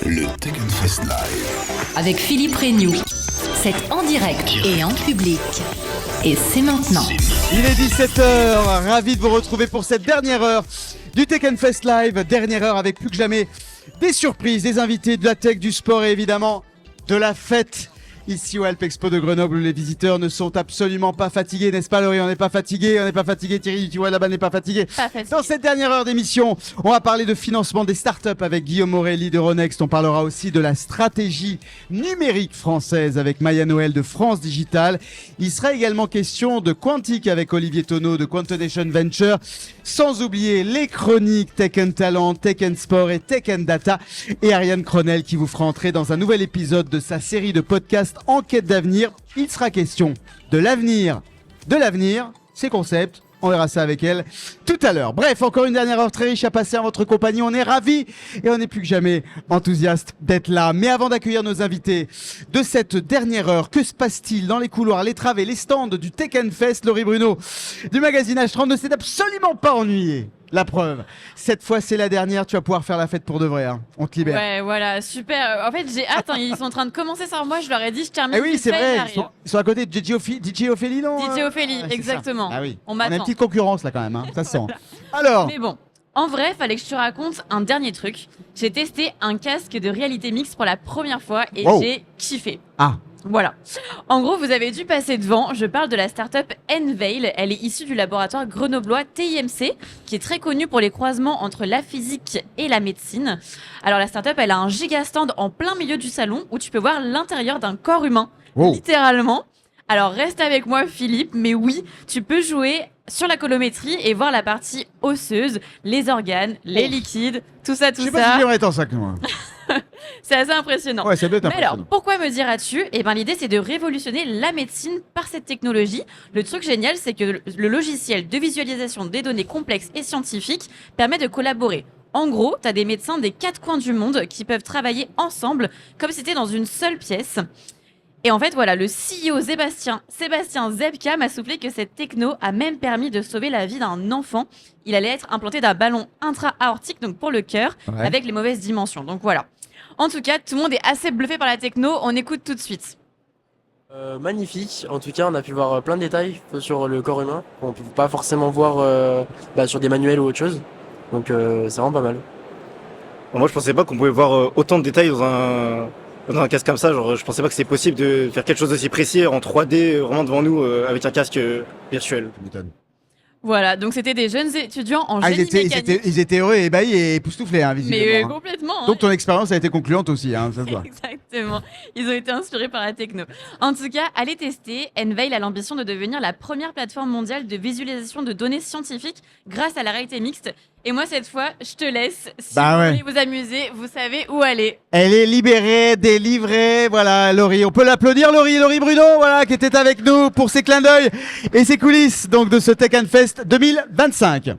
Le Tech Fest Live. Avec Philippe Regnoux. C'est en direct et en public. Et c'est maintenant. Il est 17h, ravi de vous retrouver pour cette dernière heure du Tech Fest Live. Dernière heure avec plus que jamais des surprises, des invités, de la tech, du sport et évidemment de la fête. Ici au Alp Expo de Grenoble, où les visiteurs ne sont absolument pas fatigués, n'est-ce pas Laurie? On n'est pas fatigué, Thierry, tu vois là-bas, n'est pas fatigué. Dans cette dernière heure d'émission, on va parler de financement des startups avec Guillaume Morelli de Ronext. On parlera aussi de la stratégie numérique française avec Maya Noël de France Digital. Il sera également question de Quantique avec Olivier Tonneau de Quantonation Venture. Sans oublier les chroniques Tech and Talent, Tech and Sport et Tech and Data. Et Ariane Cronel qui vous fera entrer dans un nouvel épisode de sa série de podcasts Enquête d'avenir. Il sera question de l'avenir, ses concepts. On verra ça avec elle tout à l'heure. Bref, encore une dernière heure très riche à passer en votre compagnie. On est ravis et on est plus que jamais enthousiaste d'être là. Mais avant d'accueillir nos invités de cette dernière heure, que se passe-t-il dans les couloirs, les travées, les stands du Tech Fest? Laurie Bruno du magazine H30 ne s'est absolument pas ennuyé. La preuve, cette fois c'est la dernière, tu vas pouvoir faire la fête pour de vrai, hein. On te libère. Ouais, voilà, super. En fait, j'ai hâte, hein. Ils sont en train de commencer sans moi, je leur ai dit, je termine. Eh oui, c'est vrai, ils sont à côté de DJ Ophélie, non? DJ Ophélie, exactement. Ah oui, on a une m'attend. petite concurrence là quand même, hein. Ça se sent. Alors, Mais bon, en vrai, fallait que je te raconte un dernier truc. J'ai testé un casque de réalité mixte pour la première fois et j'ai kiffé. Ah. Voilà. En gros, vous avez dû passer devant. Je parle de la start-up Enveil. Elle est issue du laboratoire grenoblois TIMC, qui est très connu pour les croisements entre la physique et la médecine. Alors, la start-up, elle a un giga stand en plein milieu du salon où tu peux voir l'intérieur d'un corps humain, littéralement. Alors, reste avec moi, Philippe. Mais oui, tu peux jouer sur la colométrie et voir la partie osseuse, les organes, les liquides, tout ça. Je sais pas si j'aimerais tant ça que moi. C'est assez impressionnant. Ouais, ça doit être impressionnant. Mais alors, pourquoi me diras-tu? Eh ben, l'idée, c'est de révolutionner la médecine par cette technologie. Le truc génial, c'est que le logiciel de visualisation des données complexes et scientifiques permet de collaborer. En gros, tu as des médecins des 4 coins du monde qui peuvent travailler ensemble comme si c'était dans une seule pièce. Et en fait, voilà, le CEO Sébastien Zebka m'a soufflé que cette techno a même permis de sauver la vie d'un enfant. Il allait être implanté d'un ballon intra-aortique, donc pour le cœur, avec les mauvaises dimensions. Donc voilà. En tout cas, tout le monde est assez bluffé par la techno. On écoute tout de suite. Magnifique. En tout cas, on a pu voir plein de détails sur le corps humain qu'on ne peut pas forcément voir sur des manuels ou autre chose. Donc c'est vraiment pas mal. Moi, je pensais pas qu'on pouvait voir autant de détails dans un casque comme ça. Genre, je pensais pas que c'était possible de faire quelque chose d'aussi précis en 3D vraiment devant nous avec un casque virtuel. Voilà, donc c'était des jeunes étudiants en génie mécanique. Ils étaient heureux, ébahis et époustouflés, hein, visiblement. Mais hein. complètement. Donc ton expérience a été concluante aussi, hein, ça se voit. Exactement. Ils ont été inspirés par la techno. En tout cas, allez tester. Enveil a l'ambition de devenir la première plateforme mondiale de visualisation de données scientifiques grâce à la réalité mixte. Et moi, cette fois, je te laisse. Si vous voulez vous amuser, vous savez où aller. Elle est libérée, délivrée. Voilà, Laurie. On peut l'applaudir, Laurie Bruno, voilà, qui était avec nous pour ses clins d'œil et ses coulisses, donc, de ce Tech Fest 2025.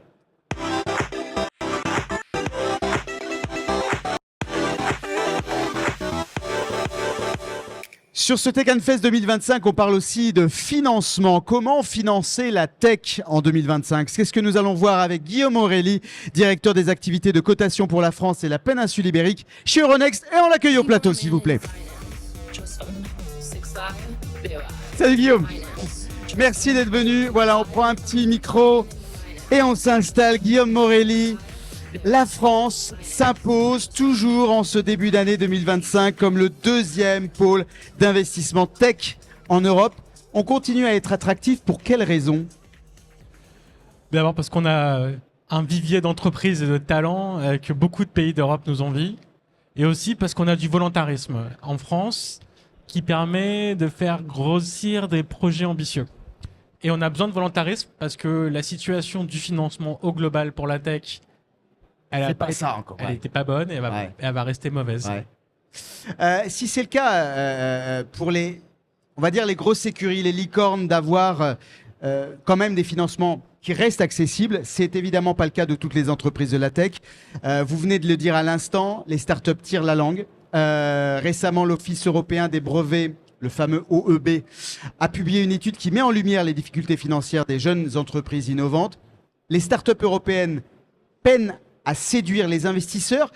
Sur ce Tech Fest 2025, on parle aussi de financement. Comment financer la tech en 2025? C'est ce que nous allons voir avec Guillaume Morelli, directeur des activités de cotation pour la France et la péninsule ibérique chez Euronext. Et on l'accueille au plateau, s'il vous plaît. Salut Guillaume. Merci d'être venu. Voilà, on prend un petit micro et on s'installe. Guillaume Morelli. La France s'impose toujours en ce début d'année 2025 comme le deuxième pôle d'investissement tech en Europe. On continue à être attractif pour quelles raisons? D'abord parce qu'on a un vivier d'entreprises et de talents que beaucoup de pays d'Europe nous envient. Et aussi parce qu'on a du volontarisme en France qui permet de faire grossir des projets ambitieux. Et on a besoin de volontarisme parce que la situation du financement au global pour la tech, elle n'était pas bonne et elle va rester mauvaise. Si c'est le cas pour on va dire les grosses sécuries, les licornes, d'avoir quand même des financements qui restent accessibles, c'est évidemment pas le cas de toutes les entreprises de la tech. Vous venez de le dire à l'instant, les startups tirent la langue. Récemment, l'Office européen des brevets, le fameux OEB, a publié une étude qui met en lumière les difficultés financières des jeunes entreprises innovantes. Les startups européennes peinent à séduire les investisseurs.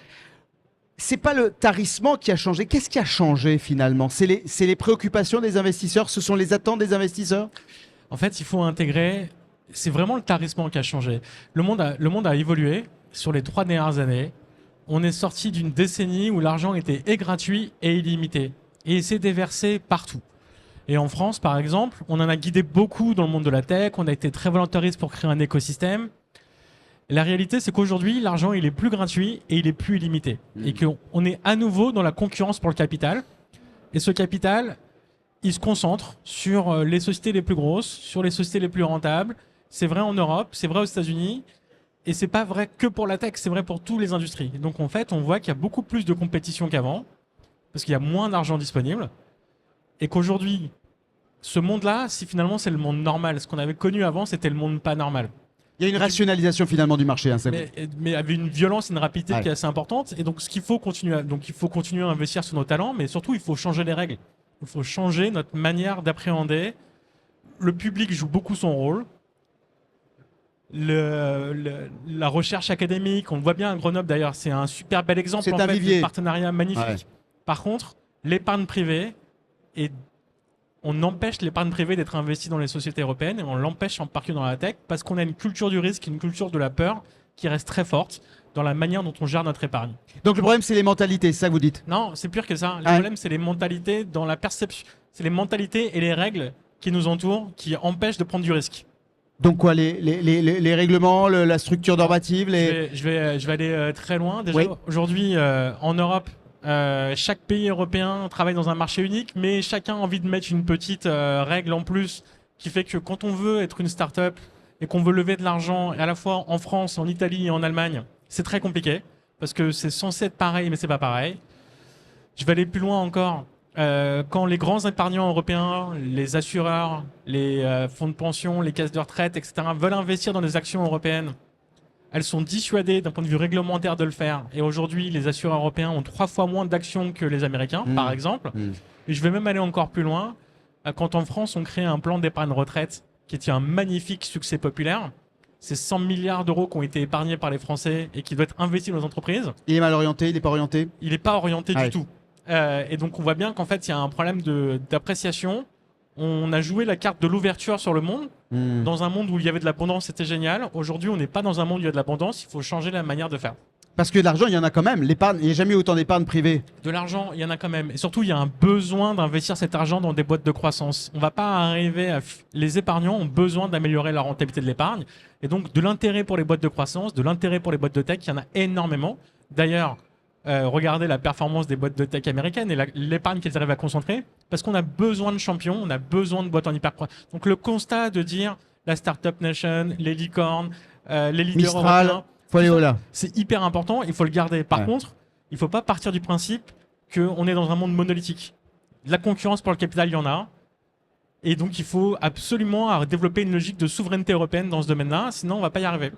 c'est pas le tarissement qui a changé. Qu'est-ce qui a changé finalement? C'est les préoccupations des investisseurs? Ce sont les attentes des investisseurs? En fait, il faut intégrer. C'est vraiment le tarissement qui a changé. Le monde a évolué sur les 3 dernières années. On est sorti d'une décennie où l'argent était et gratuit et illimité. Et s'est déversé partout. Et en France, par exemple, on en a guidé beaucoup dans le monde de la tech. On a été très volontariste pour créer un écosystème. La réalité, c'est qu'aujourd'hui, l'argent, il est plus gratuit et il est plus illimité. Et qu'on est à nouveau dans la concurrence pour le capital. Et ce capital, il se concentre sur les sociétés les plus grosses, sur les sociétés les plus rentables. C'est vrai en Europe, c'est vrai aux États-Unis. Et c'est pas vrai que pour la tech, c'est vrai pour toutes les industries. Donc en fait, on voit qu'il y a beaucoup plus de compétition qu'avant, parce qu'il y a moins d'argent disponible. Et qu'aujourd'hui, ce monde-là, si finalement c'est le monde normal, ce qu'on avait connu avant, c'était le monde pas normal. Il y a une rationalisation finalement du marché. Hein, mais avec une violence et une rapidité Ouais. qui est assez importante. Et donc, il faut continuer à investir sur nos talents, mais surtout, il faut changer les règles. Il faut changer notre manière d'appréhender. Le public joue beaucoup son rôle. La recherche académique, on le voit bien à Grenoble d'ailleurs, c'est un super bel exemple C'est en un fait, vivier. de partenariat magnifique. Ouais. Par contre, l'épargne privée, on empêche l'épargne privée d'être investie dans les sociétés européennes et on l'empêche en particulier dans la tech parce qu'on a une culture du risque, une culture de la peur qui reste très forte dans la manière dont on gère notre épargne. Donc le problème, c'est les mentalités, c'est ça que vous dites? Non, c'est pire que ça. Le Ah ouais. problème, c'est les mentalités dans la perception. C'est les mentalités et les règles qui nous entourent qui empêchent de prendre du risque. Donc quoi, les règlements, la structure normative, Je vais aller très loin. Déjà, Oui. aujourd'hui, en Europe, chaque pays européen travaille dans un marché unique, mais chacun a envie de mettre une petite règle en plus qui fait que quand on veut être une start-up et qu'on veut lever de l'argent, à la fois en France, en Italie et en Allemagne, c'est très compliqué parce que c'est censé être pareil, mais c'est pas pareil. Je vais aller plus loin encore. Quand les grands épargnants européens, les assureurs, les fonds de pension, les caisses de retraite, etc., veulent investir dans des actions européennes, elles sont dissuadées d'un point de vue réglementaire de le faire. Et aujourd'hui, les assureurs européens ont 3 fois moins d'actions que les Américains, par exemple. Et je vais même aller encore plus loin. Quand en France, on crée un plan d'épargne retraite qui est un magnifique succès populaire, c'est 100 milliards d'euros qui ont été épargnés par les Français et qui doivent être investis dans les entreprises. il est mal orienté, il n'est pas orienté? Il n'est pas orienté Ouais. du tout. Et donc on voit bien qu'en fait il y a un problème d'appréciation. On a joué la carte de l'ouverture sur le monde. Dans un monde où il y avait de l'abondance, c'était génial. Aujourd'hui, on n'est pas dans un monde où il y a de l'abondance. Il faut changer la manière de faire. Parce que de l'argent, il y en a quand même. L'épargne, il n'y a jamais eu autant d'épargne privée. De l'argent, il y en a quand même. Et surtout, il y a un besoin d'investir cet argent dans des boîtes de croissance. On va pas arriver à... Les épargnants ont besoin d'améliorer la rentabilité de l'épargne. Et donc, de l'intérêt pour les boîtes de croissance, de l'intérêt pour les boîtes de tech, il y en a énormément. D'ailleurs, regardez la performance des boîtes de tech américaines et l'épargne qu'elles arrivent à concentrer. Parce qu'on a besoin de champions, on a besoin de boîtes en hyper croissance. Donc, le constat de dire la Startup Nation, les licornes, les leaders Mistral, européens, faut aller haut là. c'est hyper important, il faut le garder. Par Ouais. contre, il ne faut pas partir du principe qu'on est dans un monde monolithique. De la concurrence pour le capital, il y en a. Et donc, il faut absolument développer une logique de souveraineté européenne dans ce domaine-là, sinon on ne va pas y arriver.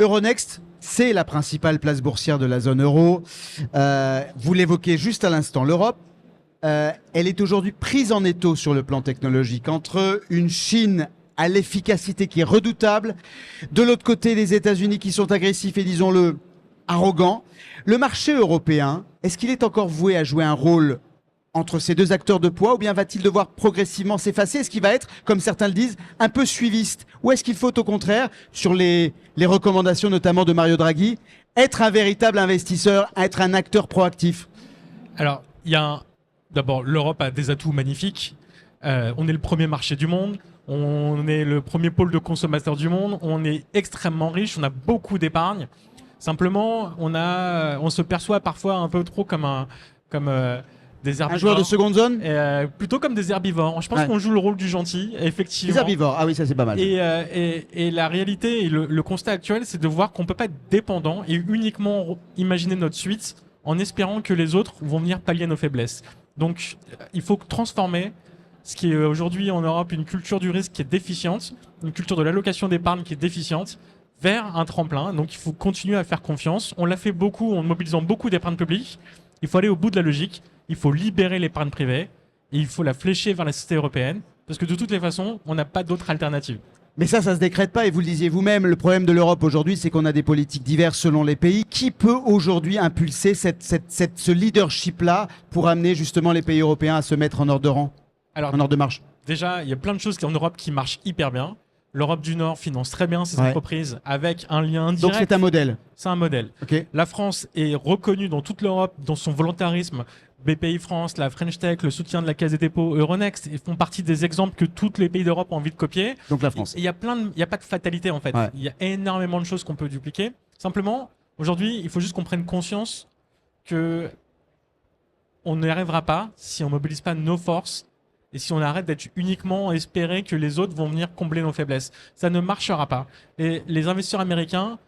Euronext, c'est la principale place boursière de la zone euro. Vous l'évoquez juste à l'instant. L'Europe, elle est aujourd'hui prise en étau sur le plan technologique entre une Chine à l'efficacité qui est redoutable, de l'autre côté des États-Unis qui sont agressifs et disons-le arrogants. Le marché européen, est-ce qu'il est encore voué à jouer un rôle entre ces deux acteurs de poids ou bien va-t-il devoir progressivement s'effacer? Est-ce qu'il va être, comme certains le disent, un peu suiviste? Ou est-ce qu'il faut au contraire, sur les recommandations notamment de Mario Draghi, être un véritable investisseur, être un acteur proactif? Alors, d'abord, l'Europe a des atouts magnifiques. On est le premier marché du monde. On est le premier pôle de consommateurs du monde. On est extrêmement riche. On a beaucoup d'épargne. Simplement, on se perçoit parfois un peu trop comme des herbivores. Un joueur de seconde zone? Plutôt comme des herbivores. Je pense Ouais. qu'on joue le rôle du gentil, effectivement. Les herbivores, ah oui, ça c'est pas mal. Et la réalité et le constat actuel, c'est de voir qu'on peut pas être dépendant et uniquement imaginer notre suite en espérant que les autres vont venir pallier nos faiblesses. Donc, il faut transformer ce qui est aujourd'hui en Europe une culture du risque qui est déficiente, une culture de l'allocation d'épargne qui est déficiente, vers un tremplin. Donc, il faut continuer à faire confiance. On l'a fait beaucoup en mobilisant beaucoup d'épargne publique. Il faut aller au bout de la logique. Il faut libérer l'épargne privée et il faut la flécher vers la société européenne parce que de toutes les façons, on n'a pas d'autre alternative. Mais ça se décrète pas, et vous le disiez vous-même, le problème de l'Europe aujourd'hui, c'est qu'on a des politiques diverses selon les pays. Qui peut aujourd'hui impulser ce leadership-là pour amener justement les pays européens à se mettre en ordre de rang, Alors, en ordre de marche? déjà, il y a plein de choses en Europe qui marchent hyper bien. L'Europe du Nord finance très bien ses Ouais. entreprises avec un lien direct. Donc c'est un modèle. C'est un modèle. Ok. La France est reconnue dans toute l'Europe dans son volontarisme. BPI France, la French Tech, le soutien de la Caisse des dépôts, Euronext, ils font partie des exemples que tous les pays d'Europe ont envie de copier. Donc la France. Et il y a pas de fatalité en fait. Ouais. Il y a énormément de choses qu'on peut dupliquer. Simplement, aujourd'hui, il faut juste qu'on prenne conscience que on n'y arrivera pas si on mobilise pas nos forces et si on arrête d'être uniquement espéré que les autres vont venir combler nos faiblesses. Ça ne marchera pas. Et les investisseurs américains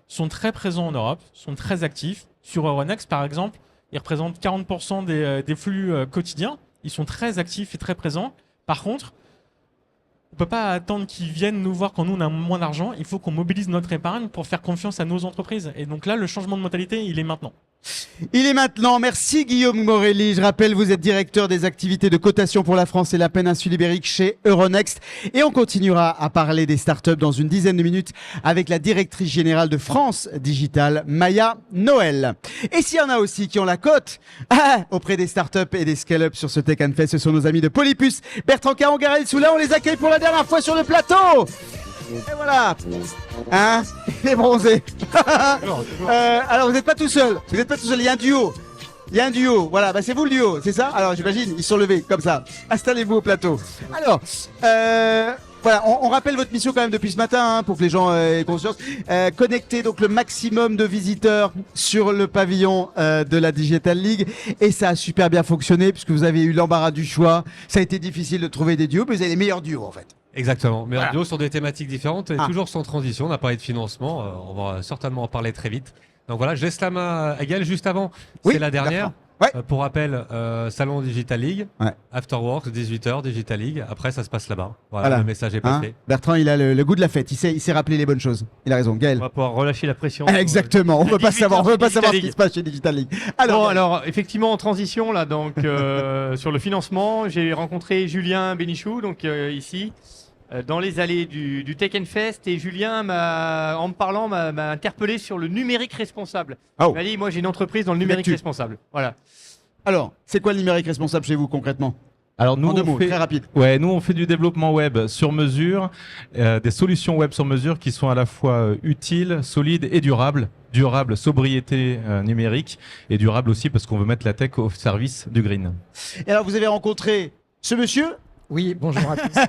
sont très présents en Europe, sont très actifs. Sur Euronext, par exemple, ils représentent 40% des flux quotidiens. Ils sont très actifs et très présents. Par contre, on ne peut pas attendre qu'ils viennent nous voir quand nous, on a moins d'argent. Il faut qu'on mobilise notre épargne pour faire confiance à nos entreprises. Et donc là, le changement de mentalité, il est maintenant. Il est maintenant. Merci Guillaume Morelli. Je rappelle, vous êtes directeur des activités de cotation pour la France et la péninsule ibérique chez Euronext. Et on continuera à parler des startups dans une dizaine de minutes avec la directrice générale de France Digital, Maya Noël. Et s'il y en a aussi qui ont la cote auprès des startups et des scale-up sur ce Tech Fest, ce sont nos amis de Polypus, Bertrand Caron, Garel Soula. On les accueille pour la dernière fois sur le plateau. Et voilà. Hein? Il est bronzé. Alors vous n'êtes pas tout seul. Vous n'êtes pas tout seul. Il y a un duo. Il y a un duo. Voilà. Bah, c'est vous le duo. C'est ça? Alors j'imagine. Ils se sont levés comme ça. Installez-vous au plateau. Alors, voilà. On rappelle votre mission quand même depuis ce matin, hein, pour que les gens aient conscience. Connecter donc le maximum de visiteurs sur le pavillon de la Digital League. Et ça a super bien fonctionné puisque vous avez eu l'embarras du choix. Ça a été difficile de trouver des duos, mais vous avez les meilleurs duos en fait. Exactement, mais Voilà. duos sur des thématiques différentes et toujours sans transition. On a parlé de financement, on va certainement en parler très vite. Donc voilà, je laisse la main à Gaël juste avant. Oui, C'est la dernière. Ouais. Pour rappel, Salon Digital League, Ouais. Afterworks, 18h, Digital League. Après, ça se passe là-bas. Voilà, Voilà. le message est Hein, passé. Bertrand, il a le goût de la fête. Il sait rappeler les bonnes choses. Il a raison. Gaël. On va pouvoir relâcher la pression. Exactement. On veut pas 18 savoir. On veut pas Digital savoir ce League. qui se passe chez Digital League. Alors, Gaël. alors effectivement, en transition, là, donc, sur le financement, j'ai rencontré Julien Bénichou, donc ici, dans les allées du Tech Fest, et Julien, en me parlant, m'a interpellé sur le numérique responsable. Oh. Il m'a dit, moi, j'ai une entreprise dans le numérique L'actu. responsable. Voilà. Alors, c'est quoi le numérique responsable chez vous concrètement? Alors nous, En deux on mots, fait, très rapide. ouais, nous on fait du développement web sur mesure, des solutions web sur mesure qui sont à la fois utiles, solides et durables. Durable, sobriété numérique, et durable aussi parce qu'on veut mettre la tech au service du green. Et alors, vous avez rencontré ce monsieur, Oui, bonjour à tous,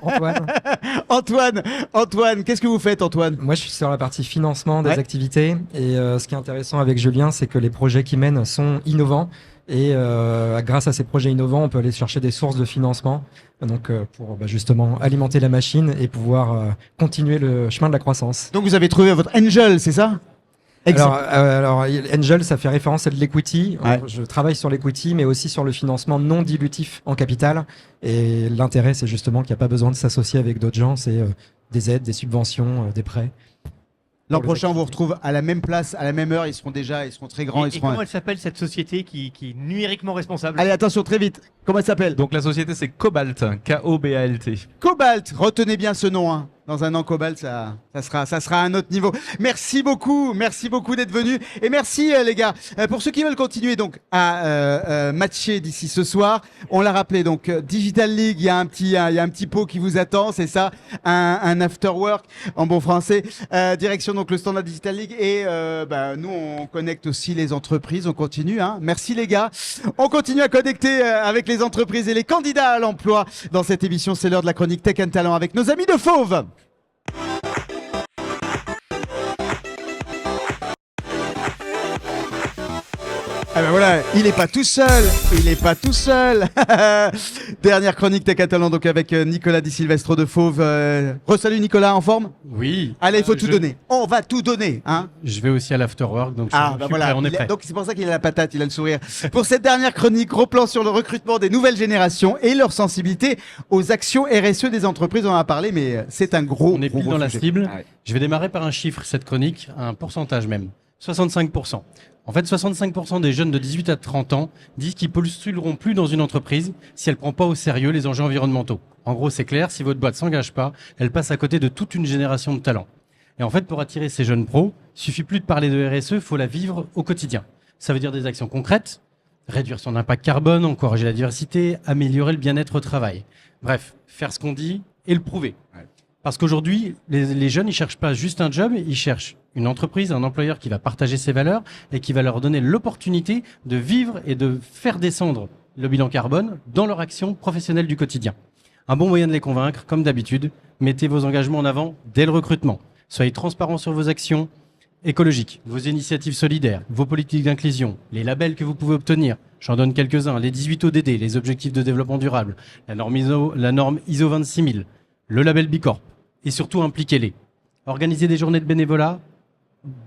Antoine. Antoine, qu'est-ce que vous faites, Antoine? Moi, je suis sur la partie financement des Ouais. activités. Et ce qui est intéressant avec Julien, c'est que les projets qu'il mène sont innovants. Et grâce à ces projets innovants, on peut aller chercher des sources de financement. Donc, pour justement alimenter la machine et pouvoir continuer le chemin de la croissance. Donc, vous avez trouvé votre angel, c'est ça? Alors, Angel, ça fait référence à de l'equity. Ouais. Je travaille sur l'equity, mais aussi sur le financement non dilutif en capital. Et l'intérêt, c'est justement qu'il n'y a pas besoin de s'associer avec d'autres gens. C'est des aides, des subventions, des prêts. L'an Pour les prochain, on vous activités. retrouve à la même place, à la même heure. Ils seront très grands. Et Ils seront... comment elle s'appelle, cette société qui est numériquement responsable? Allez, attention, très vite. Comment elle s'appelle? Donc la société c'est Cobalt, K-O-B-A-L-T. Cobalt. Retenez bien ce nom, hein. Dans un an, Cobalt, ça sera à un autre niveau. Merci beaucoup d'être venus. Et merci, les gars. Pour ceux qui veulent continuer donc à matcher d'ici ce soir, on l'a rappelé, donc Digital League, il y a un petit pot qui vous attend, c'est ça, un after work en bon français. Direction donc le standard Digital League. Et nous, on connecte aussi les entreprises. On continue, hein. Merci, les gars. On continue à connecter avec les entreprises et les candidats à l'emploi dans cette émission. C'est l'heure de la chronique Tech and Talent avec nos amis de Fauve. Ah ben voilà, il est pas tout seul, Dernière chronique Tech and Talent donc avec Nicolas Di Silvestro de Fauve. Resalut Nicolas, en forme? Oui. Allez, il faut tout donner. On va tout donner, hein. Je vais aussi à l'afterwork, donc je suis voilà, prêt, on est prêt. donc c'est pour ça qu'il a la patate, il a le sourire. Pour cette dernière chronique, gros plan sur le recrutement des nouvelles générations et leur sensibilité aux actions RSE des entreprises. On en a parlé, mais c'est un gros. On est pile gros dans la sujet. cible. Je vais démarrer par un chiffre, cette chronique, un pourcentage même. 65%. En fait, 65% des jeunes de 18 à 30 ans disent qu'ils postuleront plus dans une entreprise si elle ne prend pas au sérieux les enjeux environnementaux. En gros, c'est clair, si votre boîte s'engage pas, elle passe à côté de toute une génération de talents. Et en fait, pour attirer ces jeunes pros, il suffit plus de parler de RSE, il faut la vivre au quotidien. Ça veut dire des actions concrètes, réduire son impact carbone, encourager la diversité, améliorer le bien-être au travail. Bref, faire ce qu'on dit et le prouver. Parce qu'aujourd'hui, les jeunes, ils cherchent pas juste un job, ils cherchent une entreprise, un employeur qui va partager ses valeurs et qui va leur donner l'opportunité de vivre et de faire descendre le bilan carbone dans leur action professionnelle du quotidien. Un bon moyen de les convaincre, comme d'habitude, mettez vos engagements en avant dès le recrutement. Soyez transparents sur vos actions écologiques, vos initiatives solidaires, vos politiques d'inclusion, les labels que vous pouvez obtenir. J'en donne quelques-uns, les 18 ODD, les objectifs de développement durable, la norme ISO 26000, le label Bicorp. Et surtout, impliquez-les. Organisez des journées de bénévolat,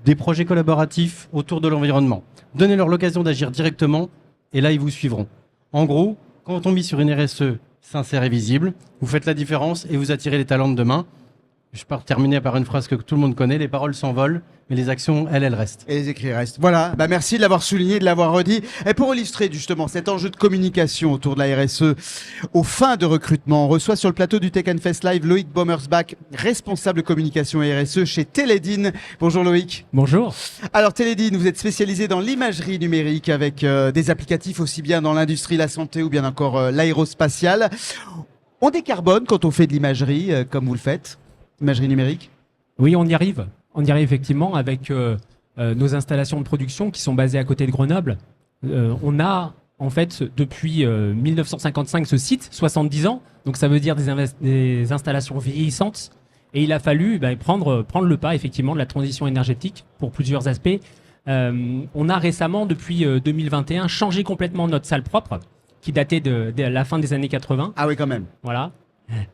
des projets collaboratifs autour de l'environnement. Donnez-leur l'occasion d'agir directement et là, ils vous suivront. En gros, quand on mise sur une RSE sincère et visible, vous faites la différence et vous attirez les talents de demain. Je pars terminer par une phrase que tout le monde connaît, les paroles s'envolent, mais les actions, elles restent. Et les écrits restent. Voilà, merci de l'avoir souligné, de l'avoir redit. Et pour illustrer justement cet enjeu de communication autour de la RSE, aux fins de recrutement, on reçoit sur le plateau du Tech Fest Live Loïc Bommersbach, responsable communication et RSE chez Teledyne. Bonjour Loïc. Bonjour. Alors Teledyne, vous êtes spécialisé dans l'imagerie numérique avec des applicatifs aussi bien dans l'industrie, la santé ou bien encore l'aérospatiale. On décarbone quand on fait de l'imagerie comme vous le faites? Imagerie numérique? Oui, on y arrive. On y arrive effectivement avec nos installations de production qui sont basées à côté de Grenoble. On a en fait depuis 1955 ce site, 70 ans, donc ça veut dire des installations vieillissantes. Et il a fallu prendre le pas effectivement de la transition énergétique pour plusieurs aspects. On a récemment, depuis 2021, changé complètement notre salle propre qui datait de la fin des années 80. Ah oui, quand même. Voilà.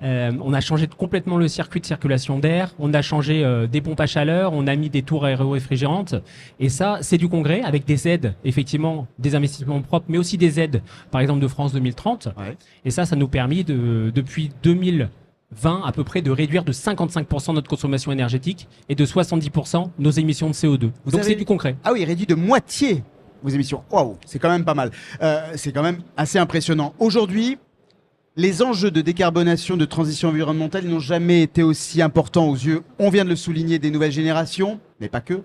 On a changé complètement le circuit de circulation d'air, on a changé des pompes à chaleur, on a mis des tours aéro-réfrigérantes. Et ça, c'est du congrès avec des aides, effectivement, des investissements propres, mais aussi des aides, par exemple de France 2030. Ouais. Et ça nous permet depuis 2020 à peu près de réduire de 55% notre consommation énergétique et de 70% nos émissions de CO2. Donc c'est du concret. Ah oui, réduit de moitié vos émissions. Waouh, c'est quand même pas mal. C'est quand même assez impressionnant. Aujourd'hui, les enjeux de décarbonation, de transition environnementale, ils n'ont jamais été aussi importants aux yeux, on vient de le souligner, des nouvelles générations, mais pas que.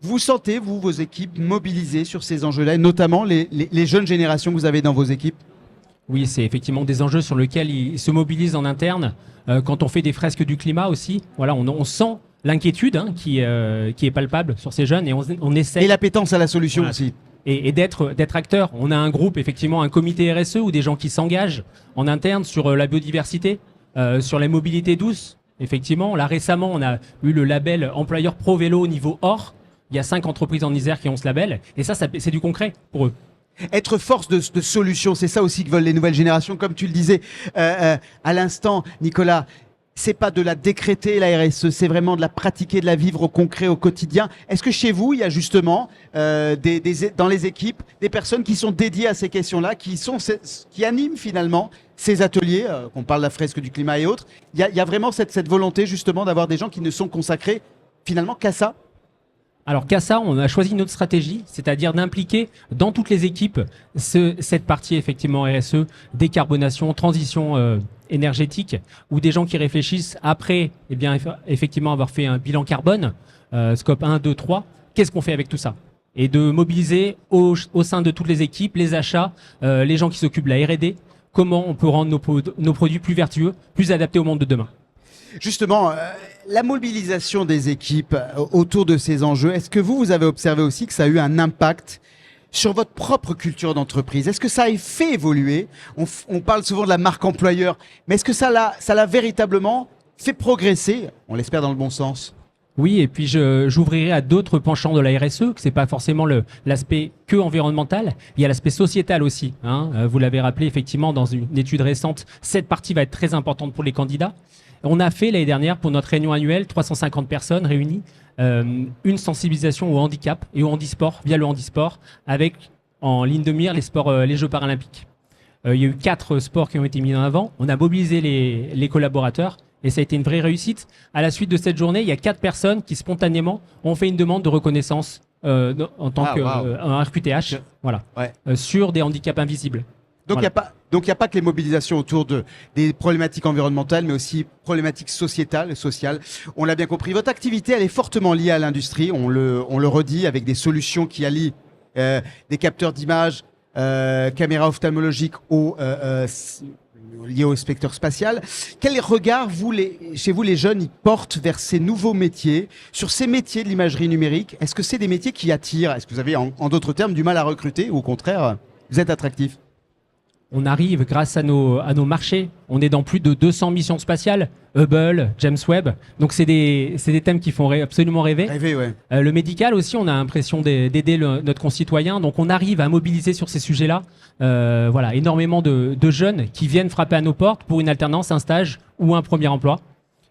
Vous sentez, vos équipes, mobilisées sur ces enjeux-là, et notamment les jeunes générations que vous avez dans vos équipes? Oui, c'est effectivement des enjeux sur lesquels ils se mobilisent en interne. Quand on fait des fresques du climat aussi, voilà, on sent l'inquiétude qui est palpable sur ces jeunes et on essaie. Et l'appétence à la solution aussi. Et d'être acteur. On a un groupe, effectivement, un comité RSE ou des gens qui s'engagent en interne sur la biodiversité, sur la mobilité douce. Effectivement, là récemment, on a eu le label employeur pro vélo au niveau or. Il y a 5 entreprises en Isère qui ont ce label. Et ça c'est du concret pour eux. Être force de solution, c'est ça aussi que veulent les nouvelles générations. Comme tu le disais à l'instant, Nicolas, c'est pas de la décréter, la RSE, c'est vraiment de la pratiquer, de la vivre au concret, au quotidien. Est-ce que chez vous, il y a justement dans les équipes des personnes qui sont dédiées à ces questions-là, qui animent finalement ces ateliers, qu'on parle de la fresque du climat et autres? Il y a vraiment cette volonté justement d'avoir des gens qui ne sont consacrés finalement qu'à ça? Alors qu'à ça, on a choisi une autre stratégie, c'est-à-dire d'impliquer dans toutes les équipes cette partie effectivement RSE, décarbonation, transition énergétique, ou des gens qui réfléchissent après effectivement avoir fait un bilan carbone, scope 1, 2, 3, qu'est-ce qu'on fait avec tout ça? Et de mobiliser au sein de toutes les équipes, les achats, les gens qui s'occupent de la R&D, comment on peut rendre nos produits plus vertueux, plus adaptés au monde de demain. Justement, la mobilisation des équipes autour de ces enjeux, est-ce que vous avez observé aussi que ça a eu un impact sur votre propre culture d'entreprise? Est-ce que ça a fait évoluer? On parle souvent de la marque employeur, mais est-ce que ça l'a véritablement fait progresser? On l'espère dans le bon sens. Oui, et puis j'ouvrirai à d'autres penchants de la RSE, que c'est pas forcément l'aspect que environnemental, il y a l'aspect sociétal aussi. Vous l'avez rappelé effectivement dans une étude récente, cette partie va être très importante pour les candidats. On a fait l'année dernière pour notre réunion annuelle, 350 personnes réunies, une sensibilisation au handicap et au handisport via le handisport, avec en ligne de mire les Jeux paralympiques. Il y a eu 4 sports qui ont été mis en avant. On a mobilisé les collaborateurs et ça a été une vraie réussite. À la suite de cette journée, il y a 4 personnes qui spontanément ont fait une demande de reconnaissance en tant qu'un RQTH, voilà, sur des handicaps invisibles. Donc il Voilà. n'y a pas que les mobilisations autour des problématiques environnementales, mais aussi problématiques sociétales, sociales. On l'a bien compris. Votre activité, elle est fortement liée à l'industrie. On le redit avec des solutions qui allient des capteurs d'images, caméras ophtalmologiques liées au spectre spatial. Quel regard, chez vous, les jeunes, ils portent vers ces nouveaux métiers, sur ces métiers de l'imagerie numérique? Est-ce que c'est des métiers qui attirent? Est-ce que vous avez, en d'autres termes, du mal à recruter ou au contraire, vous êtes attractif? On arrive grâce à nos marchés. On est dans plus de 200 missions spatiales, Hubble, James Webb. Donc c'est des thèmes qui font absolument rêver. Ouais. Le médical aussi, on a l'impression d'aider notre concitoyen. Donc on arrive à mobiliser sur ces sujets-là. Voilà, énormément de jeunes qui viennent frapper à nos portes pour une alternance, un stage ou un premier emploi.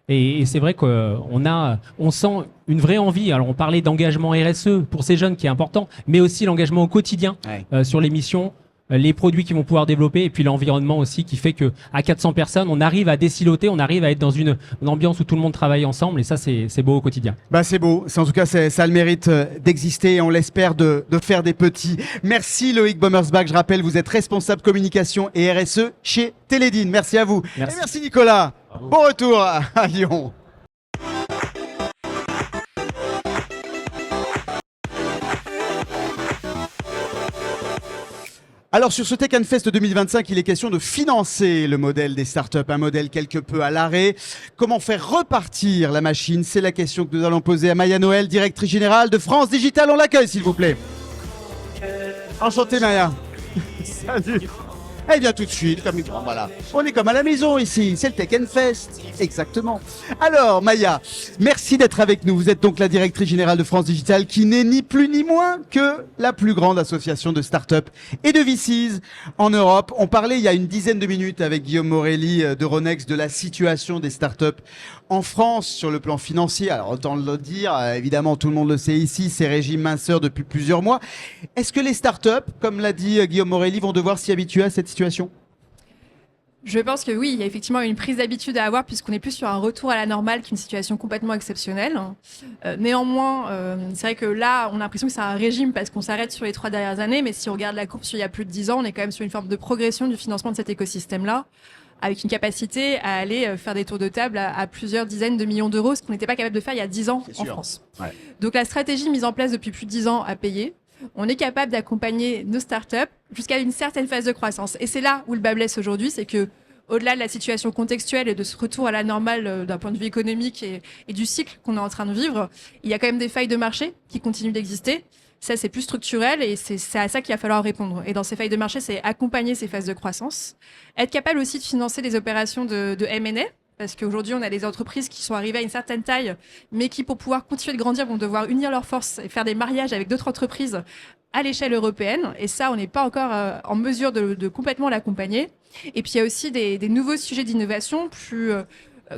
Et c'est vrai qu'on sent une vraie envie. Alors on parlait d'engagement RSE pour ces jeunes qui est important, mais aussi l'engagement au quotidien sur les missions, les produits qu'ils vont pouvoir développer et puis l'environnement aussi qui fait que à 400 personnes, on arrive à désiloter, on arrive à être dans une ambiance où tout le monde travaille ensemble et ça c'est beau au quotidien. Bah c'est beau, en tout cas ça a le mérite d'exister et on l'espère de faire des petits. Merci Loïc Bommersbach, je rappelle vous êtes responsable communication et RSE chez Télédine. Merci à vous. Merci. Et merci Nicolas. Bon retour à Lyon. Alors sur ce Tech Fest 2025, il est question de financer le modèle des startups, un modèle quelque peu à l'arrêt. Comment faire repartir la machine? C'est la question que nous allons poser à Maya Noël, directrice générale de France Digital. On l'accueille s'il vous plaît. Enchanté Maya. Salut. Elle vient tout de suite, voilà. On est comme à la maison ici, c'est le Tech Fest. Exactement. Alors Maya, merci d'être avec nous. Vous êtes donc la directrice générale de France Digital qui n'est ni plus ni moins que la plus grande association de start-up et de VCs en Europe. On parlait il y a une dizaine de minutes avec Guillaume Morelli d'Euronext de la situation des start-up en France sur le plan financier. Alors autant le dire, évidemment tout le monde le sait ici, c'est régime minceur depuis plusieurs mois. Est-ce que les start-up, comme l'a dit Guillaume Morelli, vont devoir s'y habituer à cette situation? Je pense que oui, il y a effectivement une prise d'habitude à avoir puisqu'on est plus sur un retour à la normale qu'une situation complètement exceptionnelle. Néanmoins, c'est vrai que là, on a l'impression que c'est un régime parce qu'on s'arrête sur les 3 dernières années, mais si on regarde la courbe sur il y a plus de 10 ans, on est quand même sur une forme de progression du financement de cet écosystème-là, avec une capacité à aller faire des tours de table à plusieurs dizaines de millions d'euros, ce qu'on n'était pas capable de faire il y a 10 ans en France. Ouais. Donc la stratégie mise en place depuis plus de 10 ans a payé. On est capable d'accompagner nos startups jusqu'à une certaine phase de croissance. Et c'est là où le bât blesse aujourd'hui, c'est que au-delà de la situation contextuelle et de ce retour à la normale d'un point de vue économique et du cycle qu'on est en train de vivre, il y a quand même des failles de marché qui continuent d'exister. Ça, c'est plus structurel et c'est à ça qu'il va falloir répondre. Et dans ces failles de marché, c'est accompagner ces phases de croissance, être capable aussi de financer des opérations de M&A, parce qu'aujourd'hui, on a des entreprises qui sont arrivées à une certaine taille, mais qui, pour pouvoir continuer de grandir, vont devoir unir leurs forces et faire des mariages avec d'autres entreprises à l'échelle européenne. Et ça, on n'est pas encore en mesure de complètement l'accompagner. Et puis, il y a aussi des nouveaux sujets d'innovation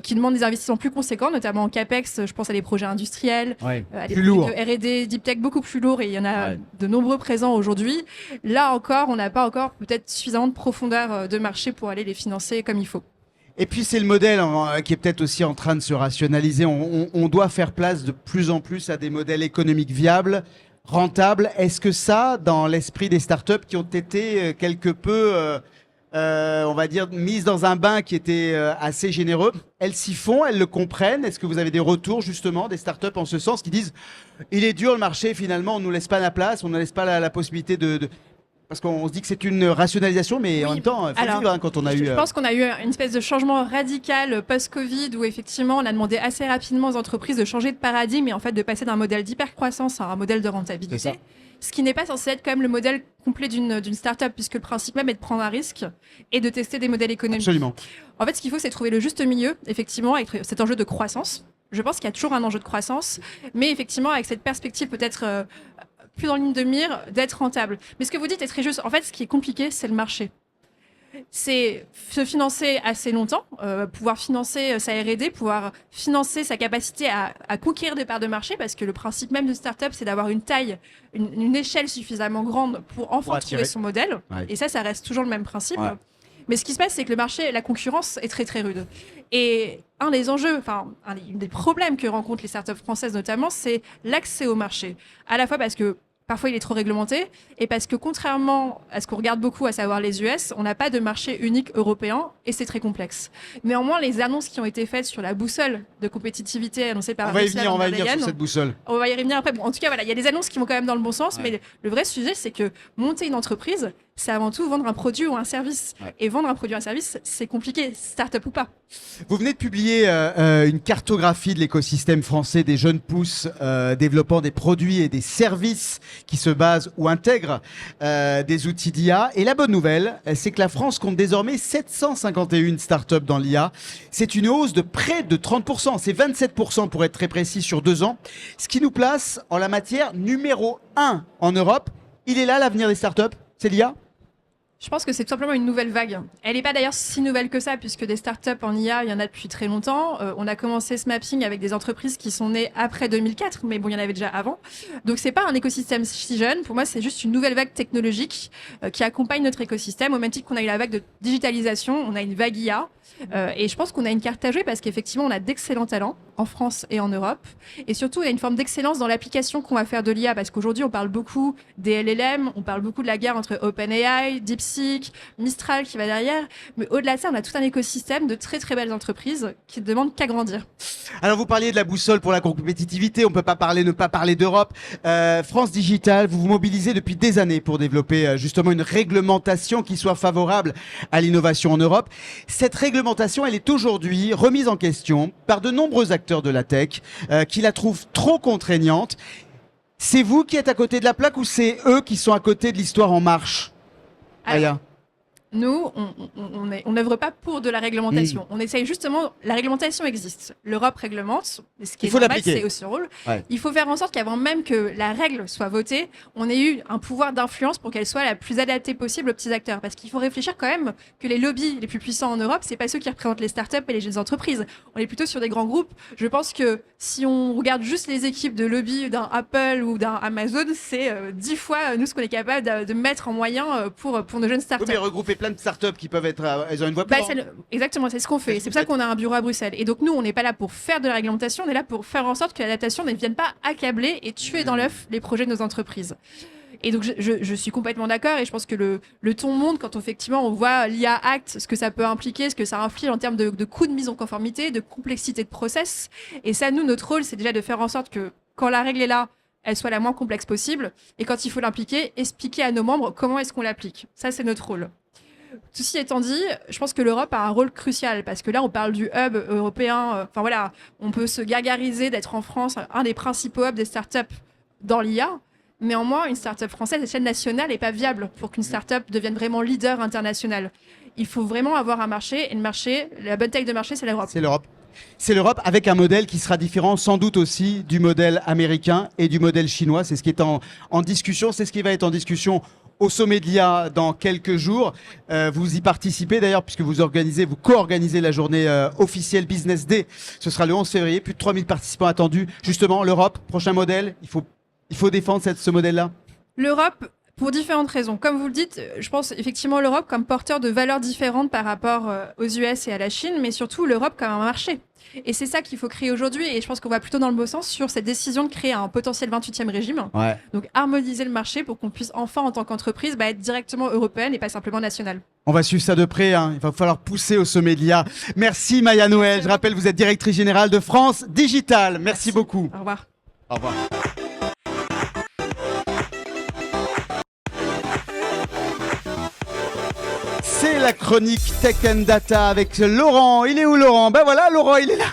qui demandent des investissements plus conséquents, notamment en CAPEX. Je pense à des projets industriels, à des projets de R&D, Deep Tech beaucoup plus lourds. Et il y en a de nombreux présents aujourd'hui. Là encore, on n'a pas encore peut-être suffisamment de profondeur de marché pour aller les financer comme il faut. Et puis c'est le modèle qui est peut-être aussi en train de se rationaliser. On doit faire place de plus en plus à des modèles économiques viables, rentables. Est-ce que ça, dans l'esprit des startups qui ont été quelque peu, on va dire, mises dans un bain qui était assez généreux, elles s'y font, elles le comprennent? Est-ce que vous avez des retours justement des startups en ce sens qui disent il est dur le marché finalement, on ne nous laisse pas la place, on ne laisse pas la possibilité de... Parce qu'on se dit que c'est une rationalisation, mais en même temps, il faut vivre quand on a eu... Je pense qu'on a eu une espèce de changement radical post-Covid où effectivement on a demandé assez rapidement aux entreprises de changer de paradigme et en fait de passer d'un modèle d'hypercroissance à un modèle de rentabilité. Ce qui n'est pas censé être quand même le modèle complet d'une start-up puisque le principe même est de prendre un risque et de tester des modèles économiques. Absolument. En fait, ce qu'il faut, c'est trouver le juste milieu, effectivement, avec cet enjeu de croissance. Je pense qu'il y a toujours un enjeu de croissance, mais effectivement avec cette perspective peut-être... plus en ligne de mire, d'être rentable. Mais ce que vous dites est très juste. En fait, ce qui est compliqué, c'est le marché. C'est se financer assez longtemps, pouvoir financer sa R&D, pouvoir financer sa capacité à conquérir des parts de marché, parce que le principe même de start-up, c'est d'avoir une taille, une échelle suffisamment grande pour enfin trouver son modèle. Ouais. Et ça reste toujours le même principe. Ouais. Mais ce qui se passe, c'est que le marché, la concurrence est très très rude. Et un des enjeux, un des problèmes que rencontrent les startups françaises notamment, c'est l'accès au marché. À la fois parce que parfois il est trop réglementé et parce que contrairement à ce qu'on regarde beaucoup, à savoir les US, on n'a pas de marché unique européen et c'est très complexe. Néanmoins, les annonces qui ont été faites sur la boussole de compétitivité annoncée par On va y Ursula von der venir Leyen, sur cette boussole. on va y revenir après. Bon, en tout cas, voilà, il y a des annonces qui vont quand même dans le bon sens, mais le vrai sujet, c'est que monter une entreprise, c'est avant tout vendre un produit ou un service. Et vendre un produit ou un service, c'est compliqué, start-up ou pas. Vous venez de publier une cartographie de l'écosystème français des jeunes pousses développant des produits et des services qui se basent ou intègrent des outils d'IA. Et la bonne nouvelle, c'est que la France compte désormais 751 startups dans l'IA. C'est une hausse de près de 30%. C'est 27% pour être très précis sur 2 ans. Ce qui nous place en la matière numéro 1 en Europe. Il est là l'avenir des startups, c'est l'IA ? Je pense que c'est tout simplement une nouvelle vague. Elle n'est pas d'ailleurs si nouvelle que ça, puisque des startups en IA, il y en a depuis très longtemps. On a commencé ce mapping avec des entreprises qui sont nées après 2004, mais bon, il y en avait déjà avant. Donc, c'est pas un écosystème si jeune. Pour moi, c'est juste une nouvelle vague technologique qui accompagne notre écosystème. Au même titre qu'on a eu la vague de digitalisation, on a une vague IA. Et je pense qu'on a une carte à jouer parce qu'effectivement, on a d'excellents talents en France et en Europe. Et surtout, il y a une forme d'excellence dans l'application qu'on va faire de l'IA, parce qu'aujourd'hui, on parle beaucoup des LLM, on parle beaucoup de la guerre entre OpenAI, DeepSeek, Mistral qui va derrière. Mais au-delà de ça, on a tout un écosystème de très très belles entreprises qui ne demandent qu'à grandir. Alors vous parliez de la boussole pour la compétitivité, on ne peut pas ne pas parler d'Europe. France Digital, vous vous mobilisez depuis des années pour développer justement une réglementation qui soit favorable à l'innovation en Europe. Cette réglementation, elle est aujourd'hui remise en question par de nombreux acteurs de la tech qui la trouvent trop contraignante. C'est vous qui êtes à côté de la plaque ou c'est eux qui sont à côté de l'histoire en marche? Aya. Nous, on n'œuvre pas pour de la réglementation. On essaye justement, la réglementation existe. L'Europe réglemente, mais ce qui est normal, c'est aussi son rôle. Ouais. Il faut faire en sorte qu'avant même que la règle soit votée, on ait eu un pouvoir d'influence pour qu'elle soit la plus adaptée possible aux petits acteurs. Parce qu'il faut réfléchir quand même que les lobbies les plus puissants en Europe, c'est pas ceux qui représentent les startups et les jeunes entreprises. On est plutôt sur des grands groupes. Je pense que si on regarde juste les équipes de lobby d'un Apple ou d'un Amazon, c'est 10 fois nous ce qu'on est capable de mettre en moyen pour nos jeunes startups. Oui, mais regrouper plein de startups qui peuvent être, elles ont une voix plus grande. Exactement, c'est ce qu'on fait. C'est pour ça qu'on a un bureau à Bruxelles. Et donc nous, on n'est pas là pour faire de la réglementation, on est là pour faire en sorte que l'adaptation ne vienne pas accabler et tuer dans l'œuf les projets de nos entreprises. Et donc je suis complètement d'accord et je pense que le ton monte quand effectivement on voit l'IA Act, ce que ça peut impliquer, ce que ça inflige en termes de coûts de mise en conformité, de complexité de process. Et ça, nous, notre rôle, c'est déjà de faire en sorte que quand la règle est là, elle soit la moins complexe possible. Et quand il faut l'impliquer, expliquer à nos membres comment est-ce qu'on l'applique. Ça, c'est notre rôle. Ceci étant dit, je pense que l'Europe a un rôle crucial parce que là, on parle du hub européen. Enfin voilà, on peut se gargariser d'être en France un des principaux hubs des startups dans l'IA. Néanmoins, une startup française à échelle nationale n'est pas viable pour qu'une startup devienne vraiment leader international. Il faut vraiment avoir un marché et le marché, la bonne taille de marché, c'est l'Europe. C'est l'Europe. C'est l'Europe avec un modèle qui sera différent sans doute aussi du modèle américain et du modèle chinois. C'est ce qui est en discussion, c'est ce qui va être en discussion au sommet de l'IA dans quelques jours. Vous y participez d'ailleurs puisque vous co-organisez la journée officielle Business Day. Ce sera le 11 février, plus de 3000 participants attendus. Justement, l'Europe, prochain modèle, il faut défendre ce modèle-là. L'Europe, pour différentes raisons. Comme vous le dites, je pense effectivement l'Europe comme porteur de valeurs différentes par rapport aux US et à la Chine, mais surtout l'Europe comme un marché. Et c'est ça qu'il faut créer aujourd'hui. Et je pense qu'on va plutôt dans le bon sens sur cette décision de créer un potentiel 28e régime. Ouais. Donc harmoniser le marché pour qu'on puisse enfin, en tant qu'entreprise, être directement européenne et pas simplement nationale. On va suivre ça de près. Il va falloir pousser au sommet de l'IA. Merci Maya Noël. Je rappelle, vous êtes directrice générale de France Digital. Merci beaucoup. Au revoir. Au revoir. C'est la chronique Tech and Data avec Laurent. Il est où Laurent? Ben voilà, Laurent, il est là.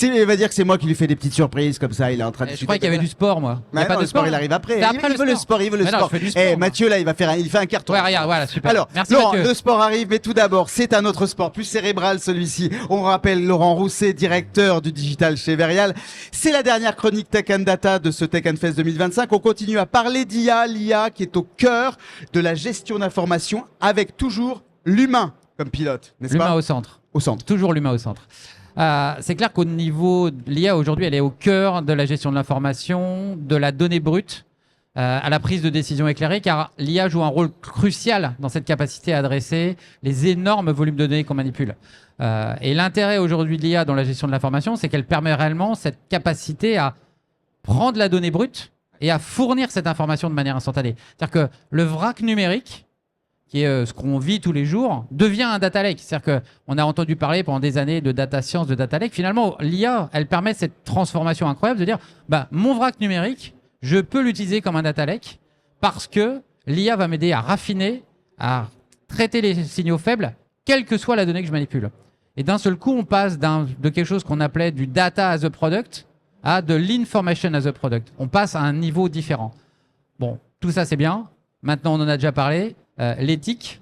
Il va dire que c'est moi qui lui fais des petites surprises comme ça. Il est en train de. Je croyais qu'il y avait du sport, moi. Il n'y a pas de sport, il arrive après. Il veut le sport, il veut le sport. Mathieu, là, il fait un carton. Ouais, regarde, voilà, super. Alors, merci, Laurent, Mathieu. le sport arrive, mais tout d'abord, c'est un autre sport, plus cérébral celui-ci. On rappelle Laurent Rousset, directeur du digital chez Verial. C'est la dernière chronique Tech and Data de ce Tech and Fest 2025. On continue à parler d'IA, l'IA qui est au cœur de la gestion d'information avec toujours l'humain comme pilote, n'est-ce pas? L'humain au centre. Au centre. Toujours l'humain au centre. C'est clair qu'au niveau de l'IA aujourd'hui, elle est au cœur de la gestion de l'information, de la donnée brute, à la prise de décision éclairée, car l'IA joue un rôle crucial dans cette capacité à adresser les énormes volumes de données qu'on manipule. Et l'intérêt aujourd'hui de l'IA dans la gestion de l'information, c'est qu'elle permet réellement cette capacité à prendre la donnée brute et à fournir cette information de manière instantanée. C'est-à-dire que le vrac numérique, qui est ce qu'on vit tous les jours, devient un data lake. C'est-à-dire qu'on a entendu parler pendant des années de data science, de data lake. Finalement, l'IA, elle permet cette transformation incroyable de dire, mon vrac numérique, je peux l'utiliser comme un data lake parce que l'IA va m'aider à raffiner, à traiter les signaux faibles, quelle que soit la donnée que je manipule. Et d'un seul coup, on passe de quelque chose qu'on appelait du data as a product à de l'information as a product. On passe à un niveau différent. Bon, tout ça c'est bien. Maintenant, on en a déjà parlé. L'éthique,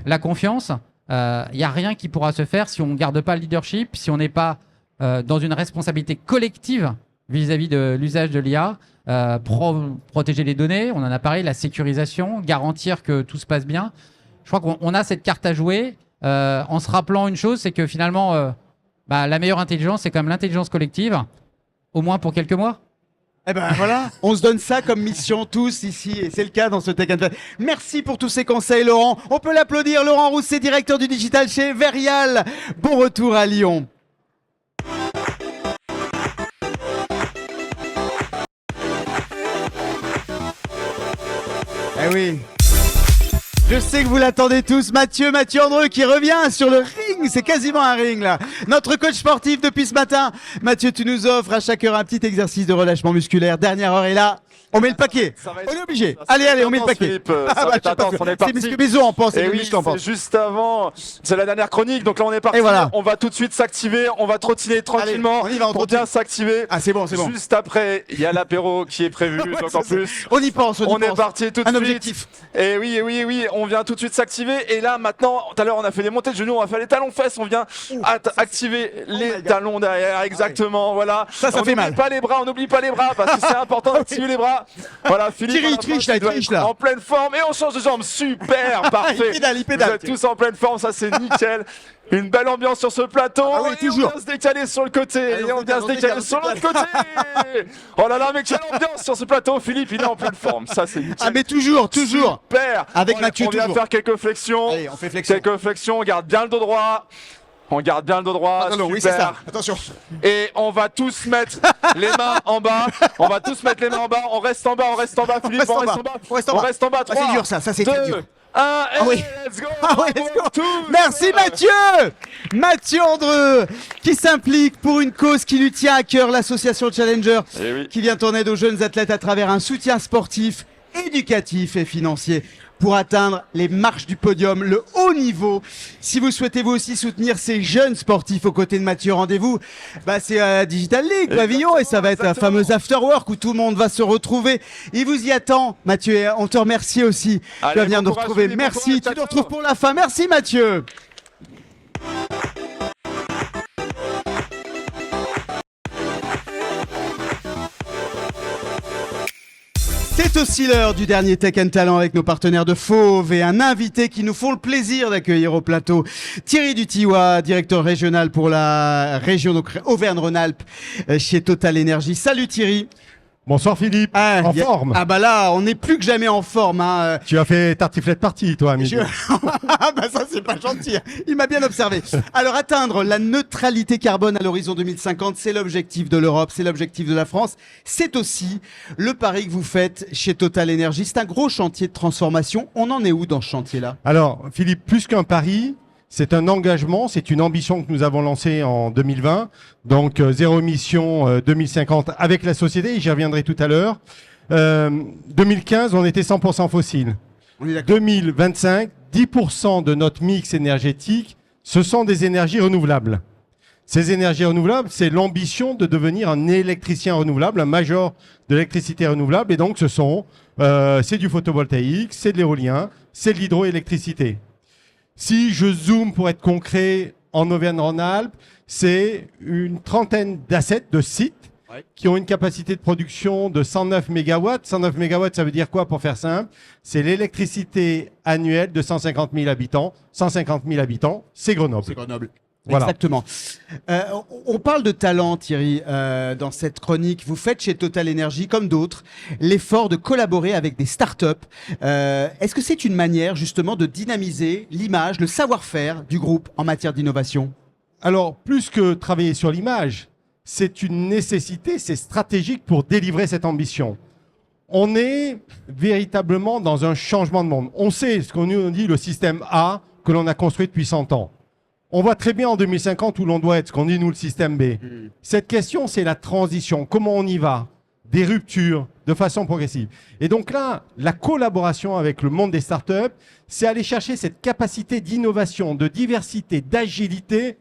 la confiance, il n'y a rien qui pourra se faire si on ne garde pas le leadership, si on n'est pas dans une responsabilité collective vis-à-vis de l'usage de l'IA, protéger les données, on en a parlé, la sécurisation, garantir que tout se passe bien. Je crois qu'on a cette carte à jouer en se rappelant une chose, c'est que finalement, la meilleure intelligence, c'est quand même l'intelligence collective, au moins pour quelques mois. Eh ben voilà, on se donne ça comme mission tous ici, et c'est le cas dans ce Tech and Fest. Merci pour tous ces conseils, Laurent. On peut l'applaudir, Laurent Rousset, directeur du digital chez Verial. Bon retour à Lyon. Eh oui. Je sais que vous l'attendez tous, Mathieu Andreu qui revient sur le ring, c'est quasiment un ring là. Notre coach sportif depuis ce matin. Mathieu, tu nous offres à chaque heure un petit exercice de relâchement musculaire. Dernière heure est là. On met le paquet. On est obligé. Allez, on met le paquet. On est parti. C'est Bézo en pense. Et oui, c'est juste avant. C'est la dernière chronique. Donc là, on est parti. Et voilà. On va tout de suite s'activer. On va trottiner tranquillement. Allez, on y va, pour bien s'activer. Ah, c'est bon, c'est bon. Juste après, il y a l'apéro qui est prévu. Ouais, donc en plus, on y pense. On est parti tout de suite. Un objectif. Et oui, on vient tout de suite s'activer. Et là, maintenant, tout à l'heure, on a fait des montées de genoux. On va faire les talons fesses. On vient activer les talons derrière. Exactement. Voilà. Ça fait mal. On n'oublie pas les bras parce que c'est important d'activer les bras. Voilà. Philippe, il triche là. En pleine forme et on change de jambe. Super, parfait. il pédale. Vous êtes tous en pleine forme, ça c'est nickel. Une belle ambiance sur ce plateau. Ah oui, toujours. On vient se décaler sur le côté. Et on vient se décaler sur l'autre côté. Oh là là, mais quelle ambiance sur ce plateau. Philippe, il est en pleine forme. Ça c'est nickel. Ah mais toujours. Super. Avec Mathieu on vient toujours. faire quelques flexions. Allez, on fait flexion. Quelques flexions. On garde bien le dos droit. On garde bien le dos droit. Non, super. oui, c'est ça. Attention. Et on va tous mettre les mains en bas. On reste en bas, Philippe. On reste en bas. 3, c'est dur ça c'est 2, très dur. 1, et oui. let's go. Let's go. Merci Mathieu Andreu, qui s'implique pour une cause qui lui tient à cœur, l'association Challenger, qui vient en aide aux jeunes athlètes à travers un soutien sportif, éducatif et financier pour atteindre les marches du podium, le haut niveau. Si vous souhaitez vous aussi soutenir ces jeunes sportifs aux côtés de Mathieu, rendez-vous, c'est à Digital League, Pavillon, et ça va être un fameux afterwork où tout le monde va se retrouver. Il vous y attend, Mathieu, et on te remercie aussi. Tu vas venir nous retrouver. Merci, tu nous retrouves pour la fin. Merci Mathieu. C'est aussi l'heure du dernier Tech and Talent avec nos partenaires de Fauve et un invité qui nous font le plaisir d'accueillir au plateau. Thierry Dutiwa, directeur régional pour la région donc Auvergne-Rhône-Alpes chez Total Energy. Salut Thierry. Bonsoir Philippe, en forme. Ah bah là, on est plus que jamais en forme. Hein. Tu as fait tartiflette partie, toi, ami. Ah bah ça, c'est pas gentil. Il m'a bien observé. Alors, atteindre la neutralité carbone à l'horizon 2050, c'est l'objectif de l'Europe, c'est l'objectif de la France. C'est aussi le pari que vous faites chez Total Energy. C'est un gros chantier de transformation. On en est où dans ce chantier-là? Alors, Philippe, plus qu'un pari, c'est un engagement, c'est une ambition que nous avons lancée en 2020. Donc, zéro émission 2050 avec la société, j'y reviendrai tout à l'heure. 2015, on était 100% fossile. 2025, 10% de notre mix énergétique, ce sont des énergies renouvelables. Ces énergies renouvelables, c'est l'ambition de devenir un électricien renouvelable, un major de l'électricité renouvelable. Et donc, c'est du photovoltaïque, c'est de l'éolien, c'est de l'hydroélectricité. Si je zoome pour être concret, en Auvergne-Rhône-Alpes, c'est une trentaine d'assets, de sites, qui ont une capacité de production de 109 MW. 109 MW, ça veut dire quoi pour faire simple? C'est l'électricité annuelle de 150 000 habitants. 150 000 habitants, c'est Grenoble. Voilà. Exactement. On parle de talent, Thierry, dans cette chronique. Vous faites chez Total Energy, comme d'autres, l'effort de collaborer avec des startups. Est-ce que c'est une manière justement de dynamiser l'image, le savoir-faire du groupe en matière d'innovation? Alors, plus que travailler sur l'image, c'est une nécessité, c'est stratégique pour délivrer cette ambition. On est véritablement dans un changement de monde. On sait ce qu'on nous dit, le système A, que l'on a construit depuis 100 ans. On voit très bien en 2050 où l'on doit être, ce qu'on dit nous le système B. Cette question, c'est la transition. Comment on y va? Des ruptures de façon progressive. Et donc là, la collaboration avec le monde des startups, c'est aller chercher cette capacité d'innovation, de diversité, d'agilité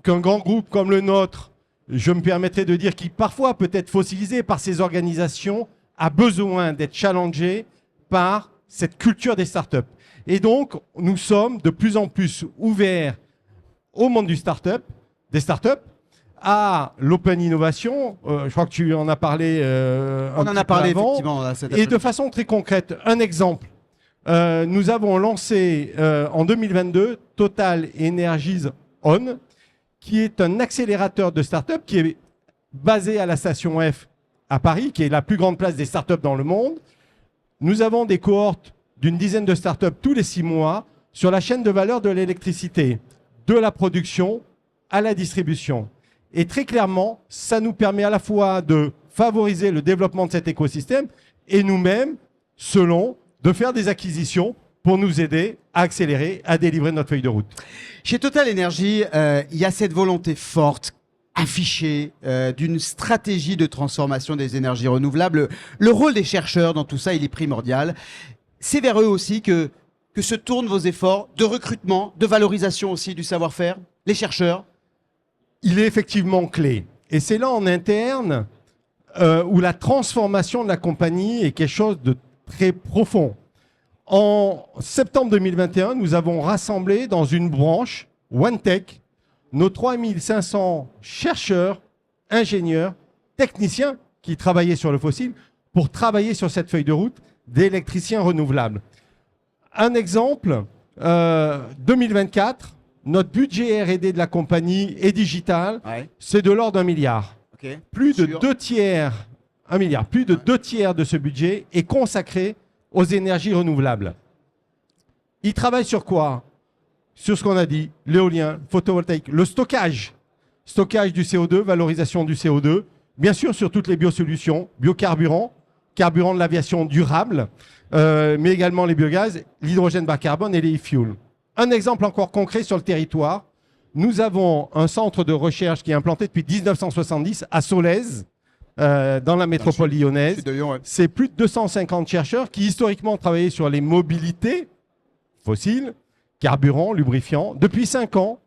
qu'un grand groupe comme le nôtre, je me permettrai de dire, qui parfois peut être fossilisé par ses organisations, a besoin d'être challengé par cette culture des startups. Et donc, nous sommes de plus en plus ouverts au monde des startups, à l'open innovation. Je crois que tu en as parlé. On en a parlé effectivement. Là, et de façon très concrète, un exemple. Nous avons lancé en 2022 Total Energies On, qui est un accélérateur de startups qui est basé à la station F à Paris, qui est la plus grande place des startups dans le monde. Nous avons des cohortes d'une dizaine de startups tous les 6 mois sur la chaîne de valeur de l'électricité, de la production à la distribution. Et très clairement, ça nous permet à la fois de favoriser le développement de cet écosystème et nous-mêmes, de faire des acquisitions pour nous aider à accélérer, à délivrer notre feuille de route. Chez Total Energy, il y a cette volonté forte, affichée, d'une stratégie de transformation des énergies renouvelables. Le rôle des chercheurs dans tout ça, il est primordial. C'est vers eux aussi que se tournent vos efforts de recrutement, de valorisation aussi du savoir-faire, les chercheurs? Il est effectivement clé. Et c'est là en interne où la transformation de la compagnie est quelque chose de très profond. En septembre 2021, nous avons rassemblé dans une branche, OneTech, nos 3500 chercheurs, ingénieurs, techniciens qui travaillaient sur le fossile pour travailler sur cette feuille de route d'électriciens renouvelables. Un exemple, 2024, notre budget R&D de la compagnie est digital, c'est de l'ordre d'1 milliard. Okay. Plus de 2 tiers, 1 milliard, plus de 2 tiers de ce budget est consacré aux énergies renouvelables. Ils travaillent sur quoi? Sur ce qu'on a dit, l'éolien, photovoltaïque, le stockage du CO2, valorisation du CO2, bien sûr sur toutes les biosolutions, biocarburants, carburants de l'aviation durable, mais également les biogaz, l'hydrogène bas carbone et les e-fuels. Un exemple encore concret sur le territoire, nous avons un centre de recherche qui est implanté depuis 1970 à Solèze, dans la métropole lyonnaise. C'est plus de 250 chercheurs qui historiquement ont travaillé sur les mobilités fossiles, carburants, lubrifiants. Depuis 5 ans,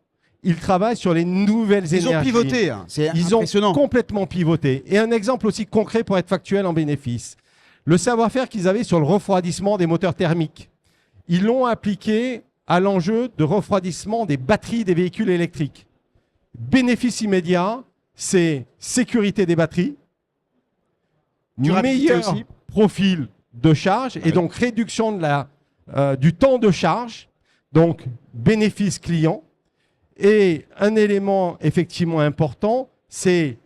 ils travaillent sur les nouvelles énergies. Ils ont pivoté, hein. C'est impressionnant. Ils ont complètement pivoté. Et un exemple aussi concret pour être factuel en bénéfice. Le savoir-faire qu'ils avaient sur le refroidissement des moteurs thermiques, ils l'ont appliqué à l'enjeu de refroidissement des batteries des véhicules électriques. Bénéfice immédiat, c'est sécurité des batteries, meilleur profil de charge et donc réduction de du temps de charge, donc bénéfice client. Et un élément effectivement important, c'est